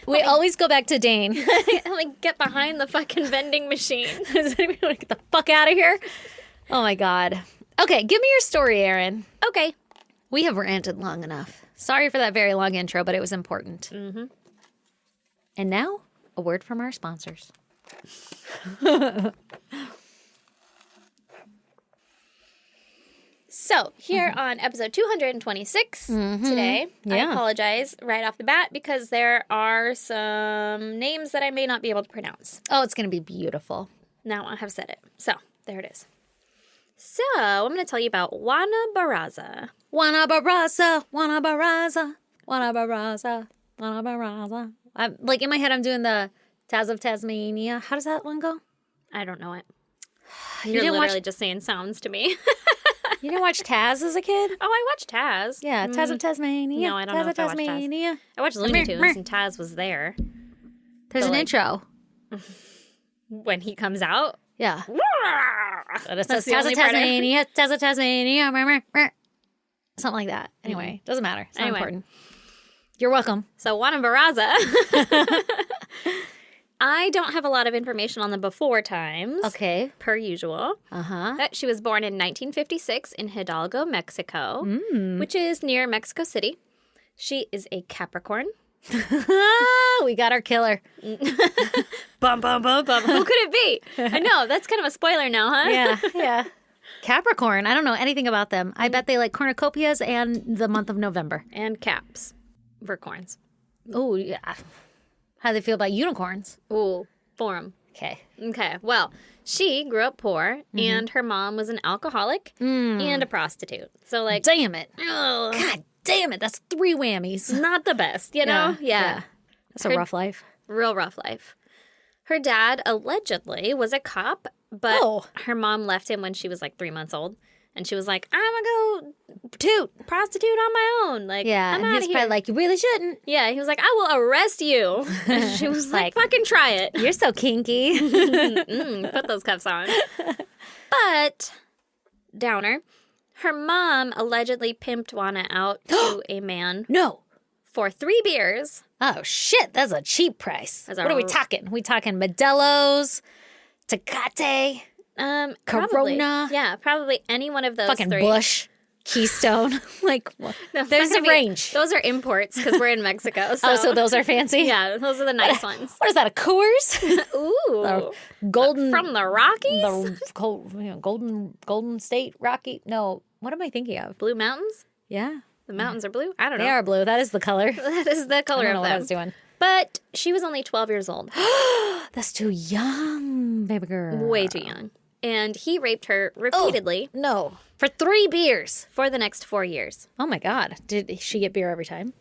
We always go back to Dane. Like, get behind the fucking vending machine. Get the fuck out of here. Oh my God. Okay, give me your story, Erin. Okay. We have ranted long enough. Sorry for that very long intro, but it was important. Mm-hmm. And now, a word from our sponsors. So, here on episode 226 today, I Yeah. apologize right off the bat because there are some names that I may not be able to pronounce. Oh, it's going to be beautiful. Now I have said it. So, there it is. So, I'm going to tell you about Wana Baraza. Wana Baraza, Wana Baraza, Wana Baraza, Wana Baraza. I'm, like, in my head, I'm doing the Taz of Tasmania. How does that one go? I don't know it. You You're didn't literally watch, just saying sounds to me. you didn't watch Taz as a kid? Oh, I watched Taz. Yeah, Taz of Tasmania. No, I don't Taz know of if I watched Taz. Tasmania. I watched Looney Tunes and Taz was there. There's So, an like- intro. When he comes out. Yeah. It says That's the Taz of only part I- Tasmania, Taz of Tasmania, meh, meh, meh. Something like that. Anyway, doesn't matter. It's not Anyway. important. You're welcome. So Wana Baraza. I don't have a lot of information on the before times. Okay. Per usual. Uh-huh. But she was born in 1956 in Hidalgo, Mexico, which is near Mexico City. She is a Capricorn. We got our killer. Bum, bum, bum, bum. Who could it be? I know. That's kind of a spoiler now, huh? Yeah, yeah. Capricorn. I don't know anything about them. I bet they like cornucopias and the month of November. And caps for corns. Oh, yeah. How do they feel about unicorns? Ooh, forum. Okay. Okay. Well, she grew up poor, and her mom was an alcoholic and a prostitute. So, like, Damn it. ugh, God damn it. That's 3 whammies. not the best, you know? Yeah. That's a rough life. Real rough life. Her dad allegedly was a cop, but Oh. her mom left him when she was like 3 months old. And she was like, I'm gonna go prostitute on my own. Like, Yeah. I'm And out he's of here. probably like, you really shouldn't. Yeah, he was like, I will arrest you. And she was like, fucking try it. You're so kinky. Put those cuffs on. But, downer, her mom allegedly pimped Wana out to a man No. for 3 beers. Oh, shit. That's a cheap price. That's a What are we r- talking? We talking Modelo's, Tecate, Probably. Corona? Yeah, probably any one of those fucking 3. Bush, Keystone. Like, No, there's it's not a gonna be- range. Those are imports because we're in Mexico. So. Oh, so those are fancy? Yeah, those are the nice ones. What is that, a Coors? Ooh. Golden. From the Rockies? Golden State Rocky. No, what am I thinking of? Blue Mountains? Yeah. The mountains are blue? I don't know. They are blue. That is the color. That is the I color don't know of what I them. was doing. But she was only 12 years old. That's too young, baby girl. Way too young. And he raped her repeatedly No. For 3 beers. for the next 4 years. Oh my God. Did she get beer every time?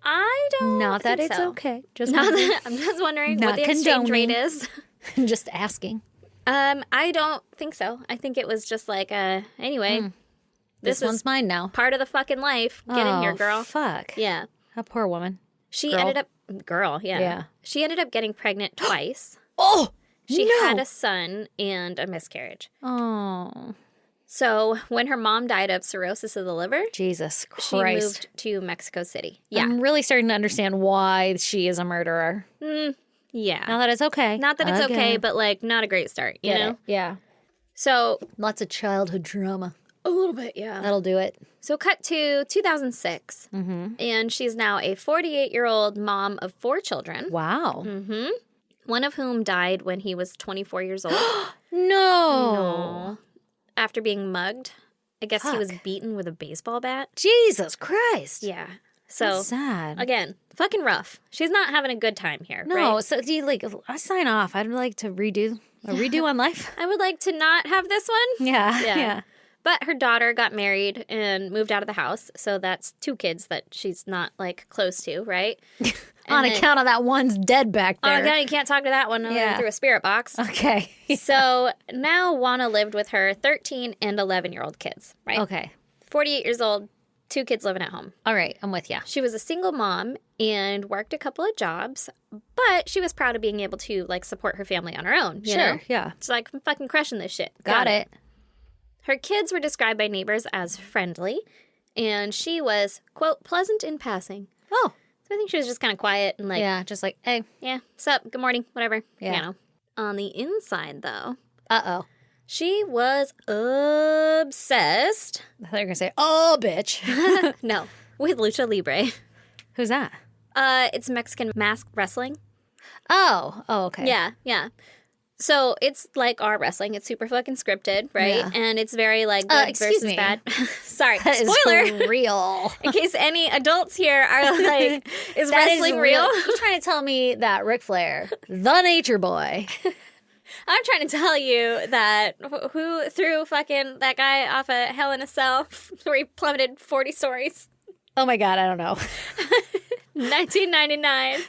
I don't Not that think it's so. okay. Just Not that, I'm just wondering Not what the exchange rate condoning. is. just asking. I don't think so. I think it was just like, anyway, This is one's mine now. part of the fucking life. Get in here, girl. Fuck. Yeah. A poor woman. She Girl. ended up, yeah. Yeah. She ended up getting pregnant twice. Oh, She no. had a son and a miscarriage. Oh, So when her mom died of cirrhosis of the liver, Jesus she Christ. moved to Mexico City. Yeah. I'm really starting to understand why she is a murderer. Yeah. Now that it's okay. Not that it's okay, Again. but like not a great start, you Get know? it. Yeah. So Lots of childhood trauma. a little bit, yeah. That'll do it. So cut to 2006. And she's now a 48-year-old mom of 4 children, Wow. one of whom died when he was 24 years old. No. After being mugged. I guess he was Fuck. beaten with a baseball bat. Jesus Christ. Yeah. So That's sad. again, fucking rough. She's not having a good time here. No, right? so do you like I sign off. I'd like to redo on life. I would like to not have this one. Yeah. Yeah. Yeah. But her daughter got married and moved out of the house. So that's 2 kids that she's not like close to, right? On then- account of that one's dead back Oh, there. God, you can't talk to that one Yeah. through a spirit box. Okay. So now Wana lived with her 13 and 11-year-old kids, right? Okay. 48 years old, 2 kids living at home. All right. I'm with you. She was a single mom and worked a couple of jobs, but she was proud of being able to like support her family on her own. You know? Yeah. She's like, I'm fucking crushing this shit. Got it. Her kids were described by neighbors as friendly, and she was, quote, pleasant in passing. Oh. So I think she was just kind of quiet and like, Yeah, just like, hey. yeah, sup, good morning, whatever. Yeah. You know. On the inside, though, Uh-oh. she was obsessed. I thought you were going to say, oh, bitch. No, with Lucha Libre. Who's that? It's Mexican mask wrestling. Oh, okay. Yeah, yeah. So it's like our wrestling. It's super fucking scripted, right? Yeah. And it's very like good excuse versus me. bad. Sorry, That is spoiler. real. In case any adults here are like, is That wrestling is real? You're trying to tell me that Ric Flair, the nature boy. I'm trying to tell you that who threw fucking that guy off a Hell in a Cell where he plummeted 40 stories. Oh my God, I don't know. 1999.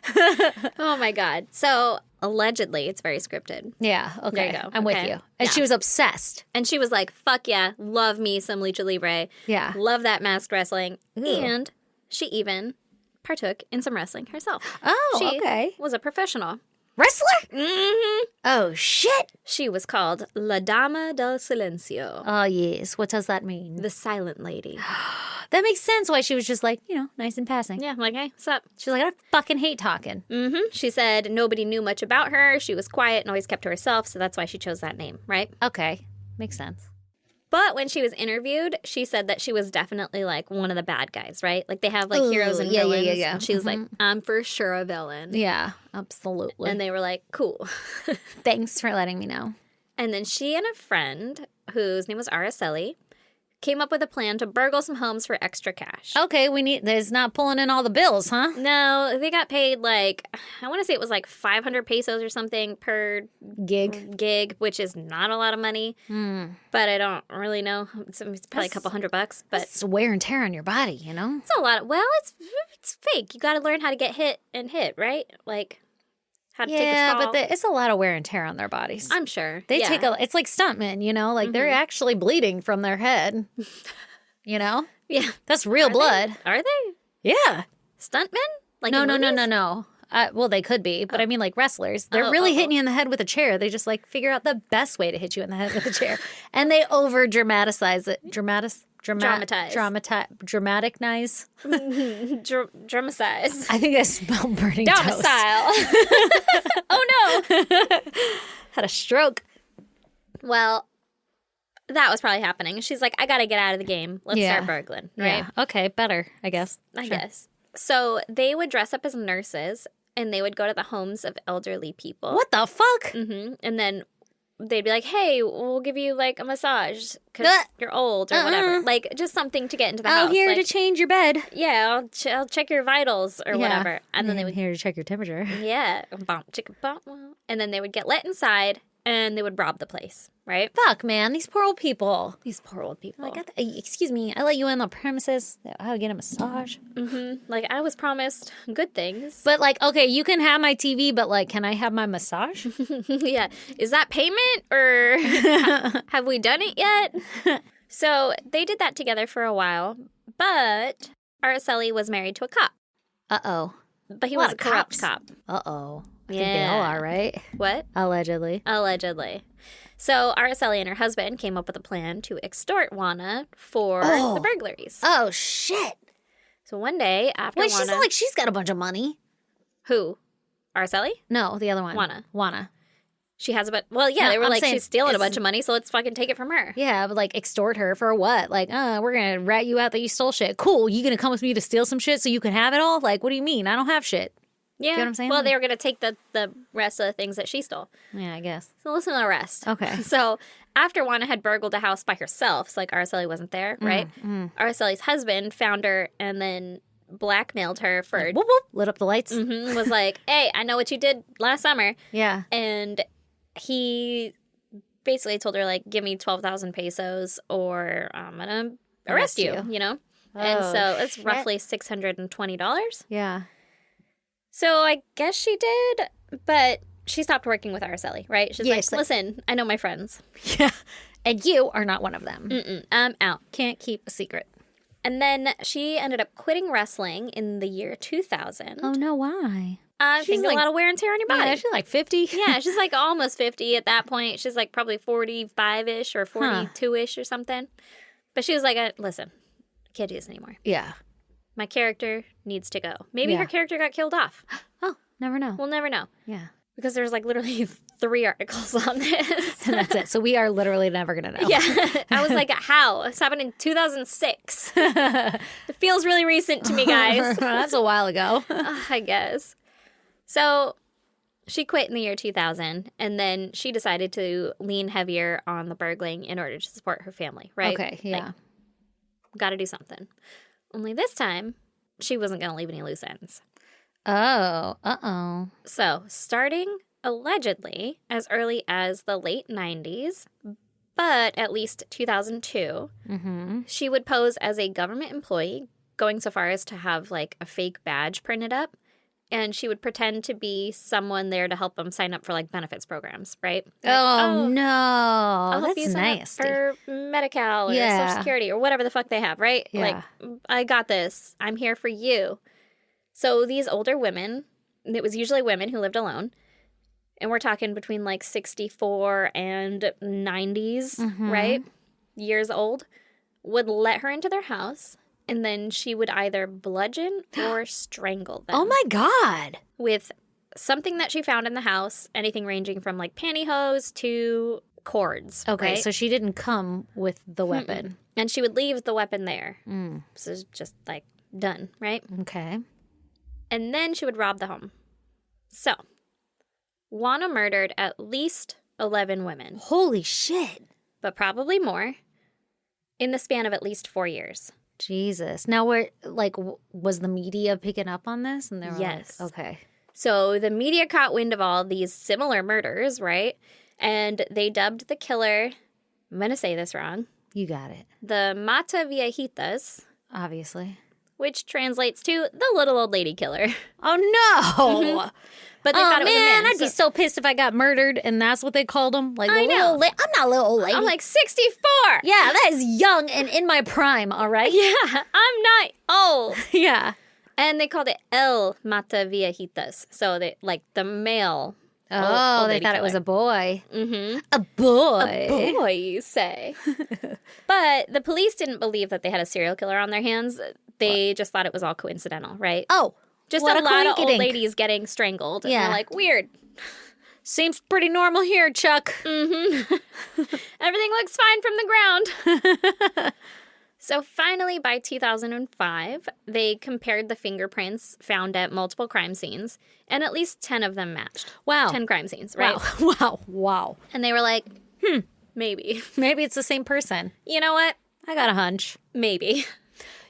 Oh my God. So allegedly, it's very scripted. Yeah, okay. There you go. I'm with Okay. you. And Yeah. she was obsessed. And she was like, fuck yeah, love me some Lucha Libre. Yeah. Love that masked wrestling. Ooh. And she even partook in some wrestling herself. Oh, She okay. was a professional. Wrestler? Mm-hmm. Oh, shit. She was called La Dama del Silencio, Oh, yes. What does that mean? the silent lady. That makes sense why she was just like, nice and passing. Yeah, I'm like, hey, what's up? She's like, I fucking hate talking. Mm-hmm. She said nobody knew much about her. She was quiet and always kept to herself, so that's why she chose that name, right? Okay. Makes sense. But when she was interviewed, she said that she was definitely like one of the bad guys, right? Like they have like heroes and yeah, villains. yeah. And she was like, I'm for sure a villain. Yeah, absolutely. And they were like, cool. Thanks for letting me know. And then she and a friend, whose name was Araceli, came up with a plan to burgle some homes for extra cash. Okay, there's not pulling in all the bills, huh? No, they got paid like, I want to say it was like 500 pesos or something per gig, which is not a lot of money. But I don't really know. It's probably a couple $100, but It's wear and tear on your body, it's a lot. Well, it's fake. You got to learn how to get hit, right? Like how to take a Yeah, fall. but it's a lot of wear and tear on their bodies. I'm sure. They Yeah. take it's like stuntmen, like they're actually bleeding from their head. Yeah. That's real blood. Are they Yeah. stuntmen? Like No, in no, no, movies? no, no. Well, they could be, but I mean, like wrestlers, they're really hitting you in the head with a chair. They just like figure out the best way to hit you in the head with a chair, and they over dramatize it. Dramatize. Dramatize. Dramaticnize. Dramatize. I think I smelled burning toast. Domicile. Oh no. Had a stroke. Well, that was probably happening. She's like, I gotta get out of the game. Let's Yeah. start burgling, right? Yeah. Okay. Better, I guess. I Sure. guess. So they would dress up as nurses and they would go to the homes of elderly people. What the fuck? And then they'd be like, hey, we'll give you like a massage because Ugh. you're old or whatever. Like just something to get into the I'm house. here like, to change your bed. yeah, I'll check your vitals or whatever. And then they would, here to check your temperature. yeah, bump, chicka, bump. And then they would get let inside and they would rob the place, right? Fuck, man. These poor old people. These poor old people. Like, excuse me, I let you in the premises. I would get a massage. Like I was promised good things. But like, okay, you can have my TV, but like, can I have my massage? Yeah. Is that payment or have we done it yet? So they did that together for a while, but Araceli was married to a cop, Uh-oh. but he A lot was a of corrupt cops. cop. Uh-oh. I think they all Yeah. are, right? What? Allegedly. Allegedly. So Araceli and her husband came up with a plan to extort Juana for the burglaries. Oh, shit. So one day after Wait, Juana... she's not like she's got a bunch of money. Who? Araceli? No, the other one. Juana. Juana. She has a bunch... Well, yeah, No, they were I'm like, saying she's stealing a it's- bunch of money, so let's fucking take it from her. Yeah, but like extort her for what? Like, we're going to rat you out that you stole shit. Cool. You going to come with me to steal some shit so you can have it all? Like, what do you mean? I don't have shit. Yeah. You know what I'm saying? Well, they were going to take the rest of the things that she stole. Yeah, I guess. So listen to the rest. Okay. So after Juana had burgled a house by herself, so like Araceli wasn't there, right? Araceli's husband found her and then blackmailed her for... Whoop, whoop. Lit up the lights. was like, hey, I know what you did last summer. Yeah. And he basically told her, like, give me 12,000 pesos or I'm going to arrest you, you know? And Oh, so it's shit. roughly $620. Yeah. So I guess she did, but she stopped working with Araceli, right? She's Yeah, like, she's like- listen, I know my friends. Yeah. And you are not one of them. I'm out. Can't keep a secret. And then she ended up quitting wrestling in the year 2000. Oh, no, why? I think like- a lot of wear and tear on your body. Yeah, she's like 50. Yeah, she's like almost 50 at that point. She's like probably 45-ish or 42-ish or something. But she was like, listen, I can't do this anymore. Yeah. My character needs to go. Maybe Yeah. her character got killed off. Oh, never know. We'll never know. Yeah. Because there's like literally 3 articles on this. And that's it. So we are literally never going to know. Yeah. I was like, how? This happened in 2006. It feels really recent to me, guys. That's a while ago. I guess. So she quit in the year 2000, and then she decided to lean heavier on the burgling in order to support her family, right? Okay, yeah. Like, got to do something. Only this time, she wasn't going to leave any loose ends. Oh, uh-oh. So, starting allegedly as early as the late 90s, but at least 2002, she would pose as a government employee, going so far as to have like a fake badge printed up. And she would pretend to be someone there to help them sign up for like benefits programs, right? Like, Oh, no. I'll help you That's sign up nasty. for Medi-Cal or Yeah. Social Security or whatever the fuck they have, right? Yeah. Like, I got this. I'm here for you. So these older women, it was usually women who lived alone, and we're talking between like 64 and 90s, right? Years old, would let her into their house, and then she would either bludgeon or strangle them Oh, my God. with something that she found in the house, anything ranging from like pantyhose to cords. Okay, right? so she didn't come with the weapon. And she would leave the weapon there. So it's just like done, right? Okay. And then she would rob the home. So, Juana murdered at least 11 women, Holy shit. but probably more, in the span of at least 4 years. Jesus. Now, was the media picking up on this? And they were Yes. like, okay. So the media caught wind of all these similar murders, right? And they dubbed the killer, I'm going to say this wrong, You got it. the Mata Viejitas, Obviously. which translates to the little old lady killer. Oh, no. But they Oh, thought it was man, a man. I'd be so pissed if I got murdered and that's what they called them. Like, I little know. old I'm not a little old lady. I'm like 64. yeah, that is young and in my prime, all right? Yeah, I'm not old. Yeah. And they called it El Mata Viejitas. So they like the male. Oh, old they lady thought it was killer. a boy. Mm-hmm. A boy. Boy, you say. But the police didn't believe that they had a serial killer on their hands. They just thought it was all coincidental, right? Oh, Just what a lot of old coinkydink. ladies getting strangled. And Yeah. they're like, weird. Seems pretty normal here, Chuck. Everything looks fine from the ground. So finally, by 2005, they compared the fingerprints found at multiple crime scenes, and at least 10 of them matched. Wow. 10 crime scenes, right? Wow. And they were like, maybe. Maybe it's the same person. You know what? I got a hunch. Maybe.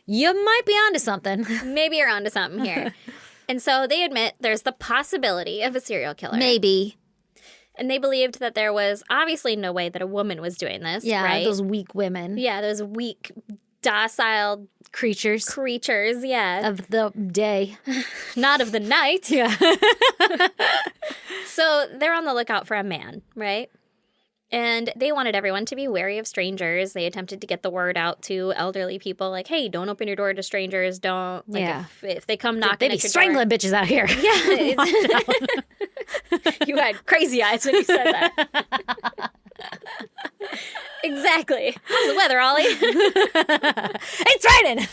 You might be onto something. Maybe you're onto something here. And so they admit there's the possibility of a serial killer. Maybe. And they believed that there was obviously no way that a woman was doing this, Yeah, right? those weak women. Yeah, those weak, docile Creatures creatures, yeah. of the day. Not of the night. Yeah. So they're on the lookout for a man, right? And they wanted everyone to be wary of strangers. They attempted to get the word out to elderly people, like, hey, don't open your door to strangers. Don't, like, Yeah. if they come knocking They be at your strangling bitches out here. door. Yeah. You had crazy eyes when you said that. Exactly. How's the weather, Ollie? It's raining.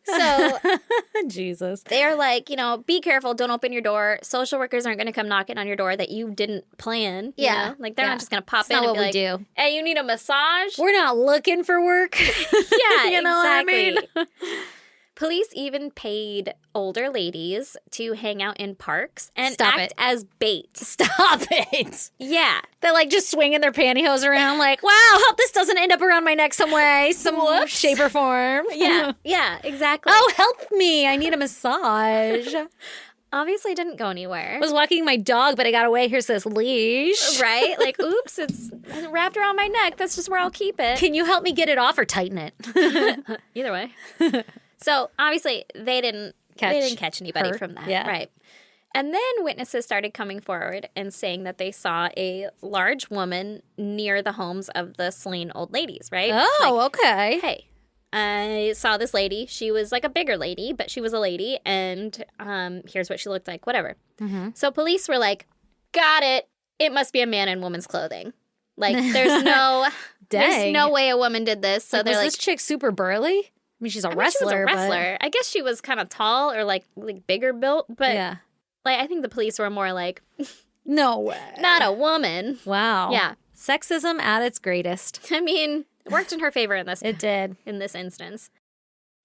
So Jesus. they're like, be careful. Don't open your door. Social workers aren't going to come knocking on your door that you didn't plan. you Yeah. know? Like, they're Yeah. not just going to pop It's in not and what be we like, do. hey, you need a massage? We're not looking for work. Yeah, You know what I exactly. mean? Police even paid older ladies to hang out in parks and Stop act it. as bait. Stop it. Yeah. They're like just swinging their pantyhose around, like, wow, hope this doesn't end up around my neck some way, some Whoops. shape or form. Yeah. Yeah, exactly. Oh, help me. I need a massage. I Obviously didn't go anywhere. was walking my dog, but I got away. Here's this leash. Right? Like, oops, it's wrapped around my neck. That's just where I'll keep it. Can you help me get it off or tighten it? Either way. So obviously they didn't catch anybody her. from that. Yeah. Right. And then witnesses started coming forward and saying that they saw a large woman near the homes of the slain old ladies, right? Oh, Like, okay. hey, I saw this lady. She was like a bigger lady, but she was a lady. And here's what she looked like, whatever. So police were like, got it. It must be a man in woman's clothing. Like, there's no way a woman did this. So they're was like, this chick super burly? I mean, she's a wrestler. She was a wrestler. I guess she was kind of tall or like bigger built. But like, I think the police were more like, no way. Not a woman. Wow. Yeah. Sexism at its greatest. I mean, it worked in her favor in this. It did. In this instance.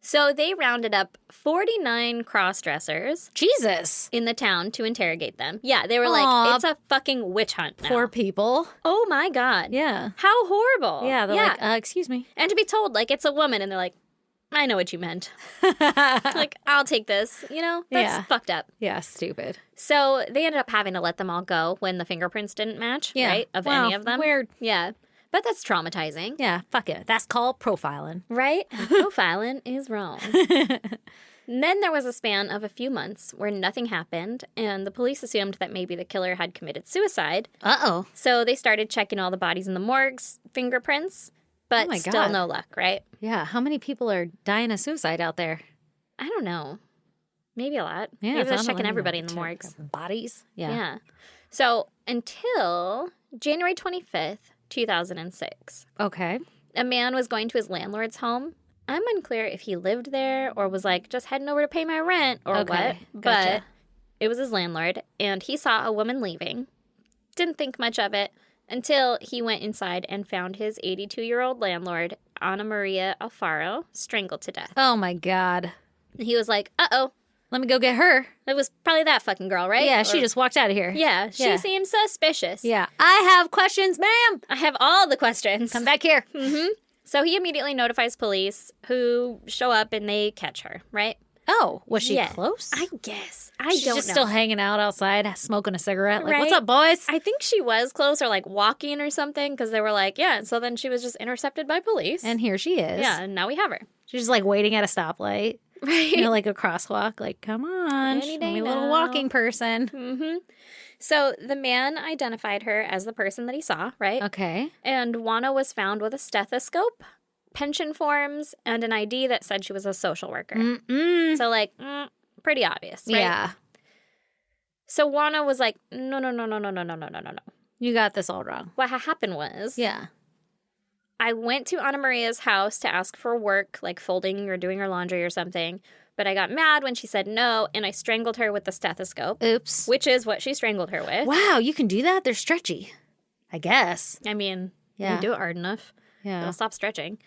So they rounded up 49 cross-dressers. Jesus. In the town to interrogate them. Yeah, they were like, it's a fucking witch hunt now. Poor people. Oh my God. Yeah. How horrible. Yeah, they're like, excuse me. And to be told, like, it's a woman, and they're like, I know what you meant. Like, I'll take this. You know? That's fucked up. Yeah, stupid. So they ended up having to let them all go when the fingerprints didn't match, right? Of any of them. Weird. Yeah. But that's traumatizing. Yeah, fuck it. That's called profiling. Right? Profiling is wrong. And then there was a span of a few months where nothing happened, and the police assumed that maybe the killer had committed suicide. Uh-oh. So they started checking all the bodies in the morgue's fingerprints, but still no luck, right? Yeah, how many people are dying of suicide out there? I don't know. Maybe a lot. Yeah, maybe they're checking everybody in the morgues. Bodies? Yeah. So until January 25th, 2006. Okay. A man was going to his landlord's home. I'm unclear if he lived there or was like just heading over to pay my rent or what. Gotcha. But it was his landlord, and he saw a woman leaving. Didn't think much of it until he went inside and found his 82-year-old landlord, Ana Maria Alfaro, strangled to death. Oh my God. He was like, uh-oh. Let me go get her. It was probably that fucking girl, right? Yeah, she just walked out of here. Yeah, she seems suspicious. Yeah. I have questions, ma'am. I have all the questions. Come back here. Mm-hmm. So he immediately notifies police, who show up and they catch her, right? Oh, was she close? I guess. She's don't just know. still hanging out outside, smoking a cigarette. Like, Right? what's up, boys? I think she was close or like walking or something because they were like, yeah. And so then she was just intercepted by police. And here she is. Yeah, and now we have her. She's just like waiting at a stoplight. Right. You know, like a crosswalk. Like, come on. Any Show day me a little now. walking person. Mm-hmm. So the man identified her as the person that he saw, right? Okay. And Juana was found with a stethoscope, pension forms, and an ID that said she was a social worker. Mm-mm. So, like, pretty obvious, right? Yeah. So Juana was like, no. You got this all wrong. What happened was, Yeah. I went to Ana Maria's house to ask for work, like folding or doing her laundry or something. But I got mad when she said no, and I strangled her with the stethoscope. Oops. Which is what she strangled her with. Wow, you can do that? They're stretchy. I guess. I mean, Yeah. you do it hard enough. Yeah. It'll stop stretching.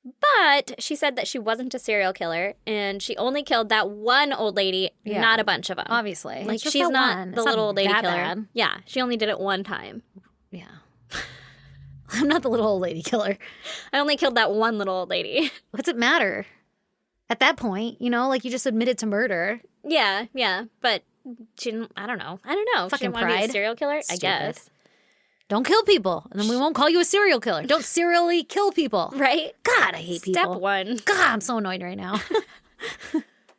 But she said that she wasn't a serial killer, and she only killed that one old lady, Yeah. not a bunch of them. Obviously. Like, It's just she's the not one. the It's little not old lady that killer. bad. Yeah, she only did it one time. Yeah. I'm not the little old lady killer. I only killed that one little old lady. What's it matter? At that point, you know, like you just admitted to murder. Yeah, but she didn't, I don't know. She Fucking didn't want to be pride. a serial killer, I Stupid. guess. Don't kill people, and then we won't call you a serial killer. Don't serially kill people. Right? God, I hate people. Step one. God, I'm so annoyed right now.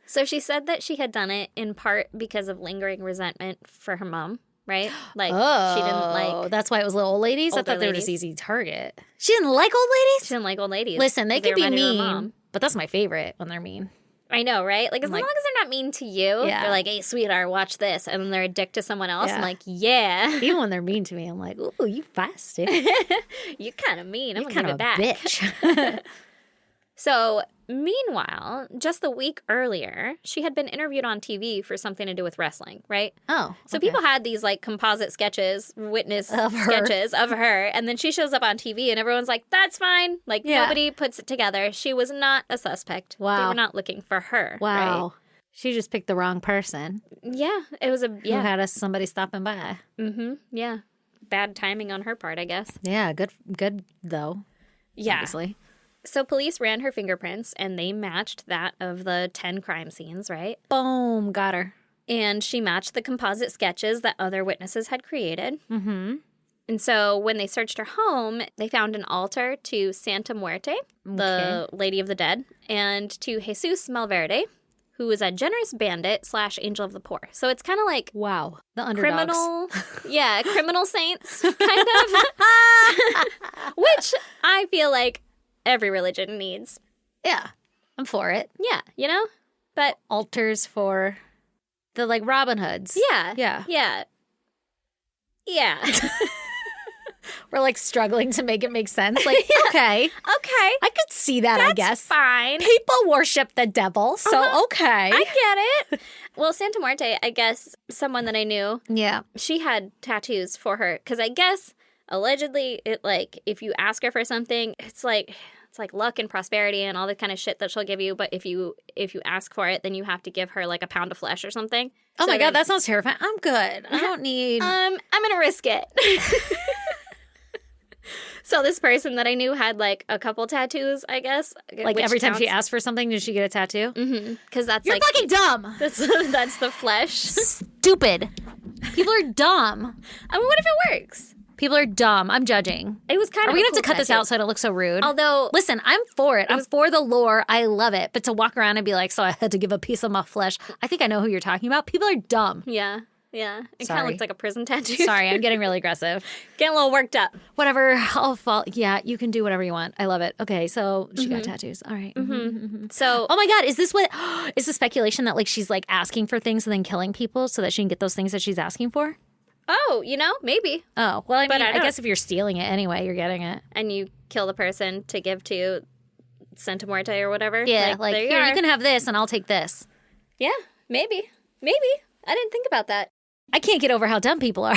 So she said that she had done it in part because of lingering resentment for her mom, right? Like, she didn't like... That's why it was little old ladies? I older thought they were ladies. just easy target. She didn't like old ladies? She didn't like old ladies. Listen, they can be reminded her of her mean, mom. but that's my favorite when they're mean. I know, right? Like, as long as they're not mean to you, Yeah. they're like, hey, sweetheart, watch this. And then they're a dick to someone else. Yeah. I'm like, yeah. Even when they're mean to me, I'm like, ooh, you feisty. You're kind of mean. I'm You're going to kind give of it a back. bitch. So, meanwhile, just the week earlier, she had been interviewed on TV for something to do with wrestling, right? Oh, So okay. people had these like composite sketches, witness Of her. sketches of her, and then she shows up on TV and everyone's like, that's fine. Like, Yeah. nobody puts it together. She was not a suspect. They Wow. were not looking for her. Wow. She just picked the wrong person. Right? Yeah. It was Who had somebody stopping by. Mm-hmm. Yeah. Bad timing on her part, I guess. Yeah, good though. Yeah. Obviously. So police ran her fingerprints and they matched that of the 10 crime scenes, right? Boom, got her. And she matched the composite sketches that other witnesses had created. Mm-hmm. And so when they searched her home, they found an altar to Santa Muerte, the Lady of the Dead, and to Jesus Malverde, who is a generous bandit / angel of the poor. So it's kind of like Wow. The underdogs. criminal saints, kind of. Which I feel like every religion needs. Yeah. I'm for it. Yeah, you know? But Altars for the like Robin Hoods. yeah. Yeah. Yeah. Yeah. We're like struggling to make it make sense. Like, okay. Okay. I could see that, I guess. Fine. People worship the devil, so okay. I get it. Well, Santa Muerte, I guess someone that I knew, yeah. she had tattoos for her. Because I guess allegedly, it like if you ask her for something, it's like luck and prosperity and all the kind of shit that she'll give you. But if you ask for it, then you have to give her like a pound of flesh or something. Oh my God, that sounds terrifying. I'm good. I don't need. I'm gonna risk it. So this person that I knew had like a couple tattoos, I guess. Like which every time she counts. asked for something, did she get a tattoo? Mm-hmm. Because that's You're like fucking dumb. that's the flesh. Stupid. People are dumb. I mean, what if it works? People are dumb. I'm judging. It was kind Are of. we a gonna have to cool cut this tattoo. out so I don't look so rude? Although, Listen, I'm for it. I'm for the lore. I love it. But to walk around and be like, so I had to give a piece of my flesh. I think I know who you're talking about. People are dumb. yeah, it kind Sorry. of looked like a prison tattoo. Sorry, I'm getting really aggressive. Getting a little worked up. Whatever. I'll fall. Yeah, you can do whatever you want. I love it. Okay, so she got tattoos. All right. So, Oh my God, is this what is the speculation that like she's like asking for things and then killing people so that she can get those things that she's asking for? maybe. Oh, well, I But mean, I I don't- guess if you're stealing it anyway, you're getting it. And you kill the person to give to Santa Muerte or whatever. Yeah, like there here, are. you can have this and I'll take this. Yeah, maybe. I didn't think about that. I can't get over how dumb people are.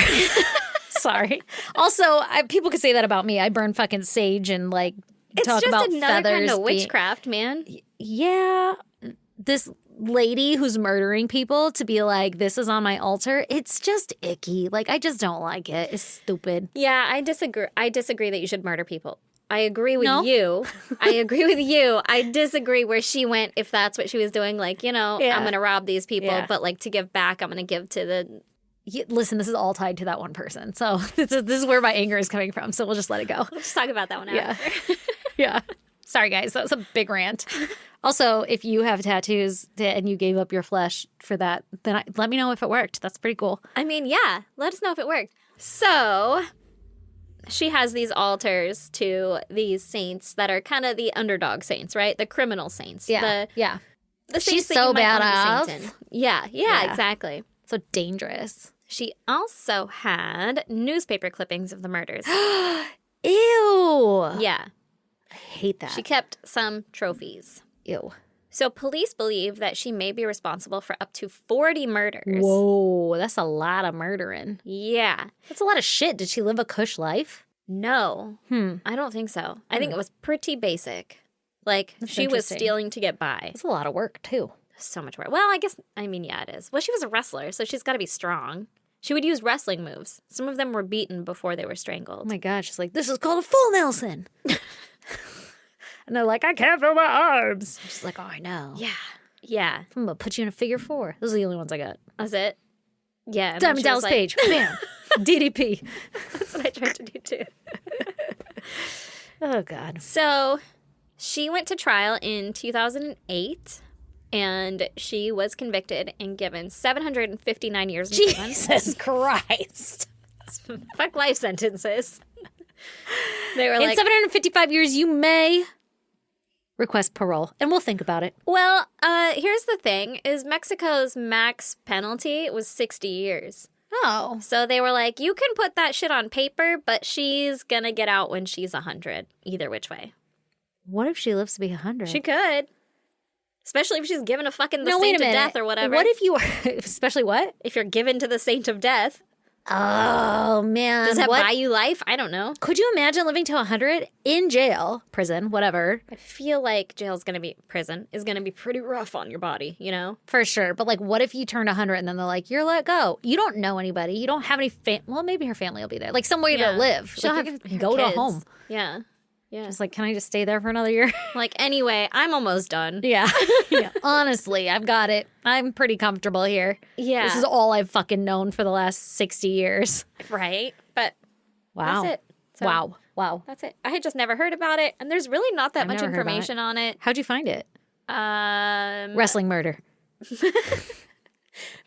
Sorry. Also, people could say that about me. I burn fucking sage and like It's talk just about another feathers. kind of being- witchcraft, man. Yeah. This lady who's murdering people to be like, this is on my altar. It's just icky. Like, I just don't like it. It's stupid. Yeah, I disagree. I disagree that you should murder people. I agree with No? you. I agree with you. I disagree where she went if that's what she was doing. Like, Yeah. I'm going to rob these people, Yeah. but like to give back, I'm going to give to the. Listen, this is all tied to that one person. So this is where my anger is coming from. So we'll just let it go. Let's talk about that one Yeah. after. Yeah. Sorry, guys. That was a big rant. Also, if you have tattoos and you gave up your flesh for that, then let me know if it worked. That's pretty cool. I mean, yeah, let us know if it worked. So she has these altars to these saints that are kind of the underdog saints, right? The criminal saints. Yeah. The saints She's that so you might wanna be badass. saints in. Yeah, Yeah. exactly. So dangerous. She also had newspaper clippings of the murders. Ew. Yeah. I hate that. She kept some trophies. Ew. So police believe that she may be responsible for up to 40 murders. Whoa. That's a lot of murdering. Yeah. That's a lot of shit. Did she live a cush life? No, Hmm. I don't think so. I think it was pretty basic. Like, That's she was interesting. stealing to get by. That's a lot of work, too. So much work. Well, yeah, it is. Well, she was a wrestler, so she's got to be strong. She would use wrestling moves. Some of them were beaten before they were Oh strangled. my God. She's like, this is called a full Nelson. And they're like, I can't feel my arms. She's like, oh, I know. Yeah. Yeah. I'm going to put you in a figure 4. Those are the only ones I got. That's it. Yeah. and then Diamond she was Dallas like- Page. Bam. DDP. That's what I tried to do too. Oh, God. So she went to trial in 2008 and she was convicted and given 759 years in prison. Jesus Christ. Fuck life sentences. They were In like, 755 years, you may request parole, and we'll think about it. well, here's the thing, is Mexico's max penalty was 60 years. Oh. So they were like, you can put that shit on paper, but she's gonna get out when she's 100, either which way. What if she lives to be 100? She could. Especially if she's given a fucking the No, wait saint a of minute. death or whatever. What if you are, especially what? If you're given to the saint of death, Oh, man. does that what? buy you life? I don't know. Could you imagine living to 100 in jail, prison, whatever? I feel like prison is gonna be pretty rough on your body, you know? For sure. But like, what if you turned 100 and then they're like, you're let go? You don't know anybody. You don't have any well, maybe her family will be there. Like some way to live. She'll Like, have you can her go to a kids. home. Yeah. Yeah. It's like, can I just stay there for another year? Like, anyway, I'm almost done. Yeah. Honestly, I've got it. I'm pretty comfortable here. Yeah. This is all I've fucking known for the last 60 years. Right? But Wow. that's it. So Wow. That's it. I had just never heard about it, and there's really not that I've much never heard about information on it. How'd you find it? Wrestling. Wrestling murder.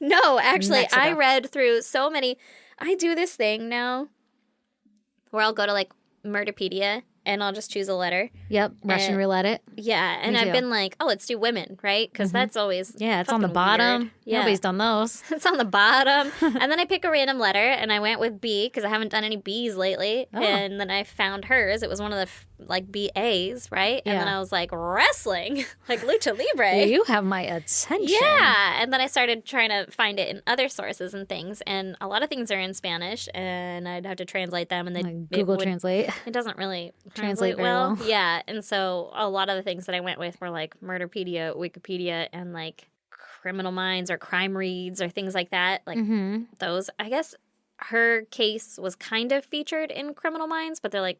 No, actually, Mexico. I read through so many. I do this thing now where I'll go to like Murderpedia and I'll just choose a letter. Yep. Russian roulette it. Yeah, and Me I've too. been like, oh, let's do women, right? Because that's always Yeah, it's on the fucking bottom. weird. Yeah. Nobody's done those. It's on the bottom. And then I pick a random letter, and I went with B because I haven't done any B's lately. Oh. And then I found hers. It was one of the BAs, right? And then Yeah. I was like, wrestling, like Lucha Libre. You have my attention. Yeah, and then I started trying to find it in other sources and things, and a lot of things are in Spanish, and I'd have to translate them, and Like Google Translate. It doesn't really Translate translate very well. well. Yeah, and so a lot of the things that I went with were like Murderpedia, Wikipedia, and like Criminal Minds or Crime Reads or things like that. Like Mm-hmm. those. I guess her case was kind of featured in Criminal Minds, but they're like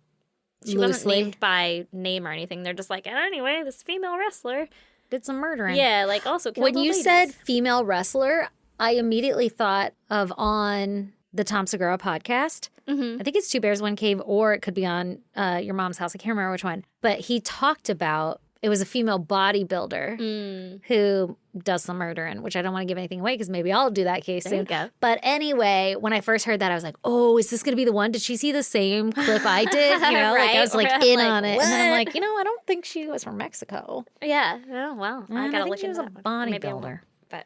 she wasn't Loosely. named by name or anything. They're just like, and anyway, this female wrestler. Did some murdering. Yeah, like also killed When old you ladies. said female wrestler, I immediately thought of on the Tom Segura podcast. Mhm. I think it's Two Bears, One Cave, or it could be on Your Mom's House. I can't remember which one. But he talked about it was a female bodybuilder Mm. who does some murdering, which I don't want to give anything away because maybe I'll do that case There you soon. go. But anyway, when I first heard that, I was like, oh, is this going to be the one? Did she see the same clip I did? You know, like I Right? was like Or I'm in like, on it. And then I'm what? like, I don't think she was from Mexico. Yeah. Oh, well, I And gotta think look she was into a that one. Maybe I bodybuilder. won't. But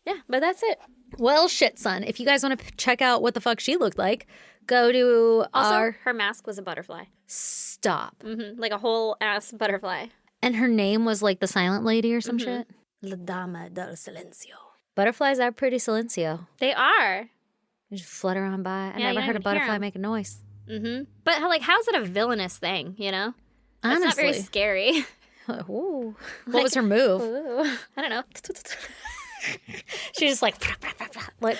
yeah, but that's it. Well, shit, son. If you guys want to check out what the fuck she looked like, go to Also, our her mask was a butterfly. stop. Like a whole ass butterfly. And her name was like the silent lady or some shit. La Dama del Silencio. Butterflies are pretty silencio. They are. They just flutter on by. I Yeah, never you heard a don't hear butterfly 'em. make a noise. But how's it a villainous thing, you know? It's not very Honestly. scary. Ooh. What was her move? Ooh, I don't know. She just like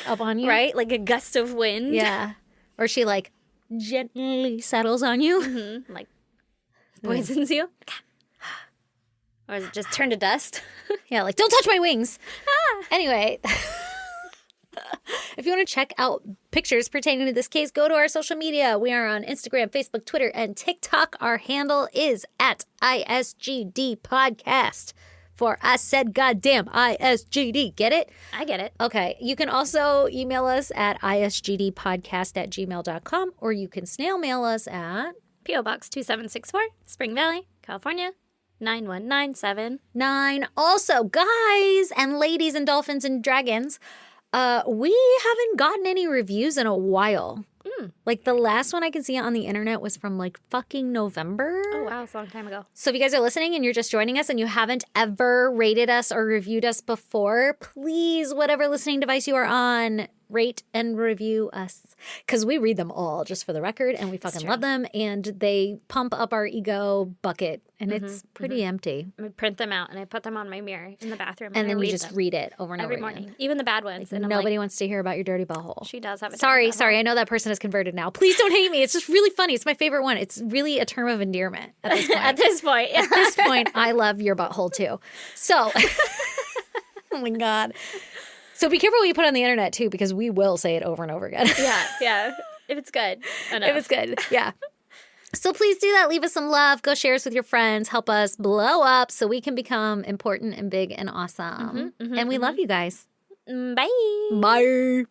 up on you. Right? Like a gust of wind. Yeah. Or she like gently settles on you. Like poisons you. Or is it just turn to dust? Yeah, like don't touch my wings. Anyway, if you want to check out pictures pertaining to this case, go to our social media. We are on Instagram, Facebook, Twitter, and TikTok. Our handle is at ISGD Podcast. For I said goddamn ISGD. Get it? I get it. Okay. You can also email us at isgdpodcast@gmail.com, or you can snail mail us at P.O. Box 2764, Spring Valley, California, 9197. 9. Also, guys and ladies and dolphins and dragons, we haven't gotten any reviews in a while. Like the last one I can see on the internet was from like fucking November. Oh, wow. It's a long time ago. So if you guys are listening and you're just joining us and you haven't ever rated us or reviewed us before, please, whatever listening device you are on, rate and review us. Because we read them all, just for the record, and we fucking love them. And they pump up our ego bucket, and it's pretty empty. I print them out and I put them on my mirror in the bathroom. And I then you read just them read it over and every over morning. again. Even the bad ones. And I'm Nobody like, wants to hear about your dirty butthole. she does have a Sorry, dirty sorry. I know that person is converted now. Please don't hate me. It's just really funny. It's my favorite one. It's really a term of endearment at this point. At this point. At this point, I love your butthole too. So, oh my God. So be careful what you put on the internet too, because we will say it over and over again. yeah. If it's good. Enough. If it's good. Yeah. So please do that. Leave us some love. Go share us with your friends. Help us blow up so we can become important and big and awesome. And we love you guys. Bye. Bye.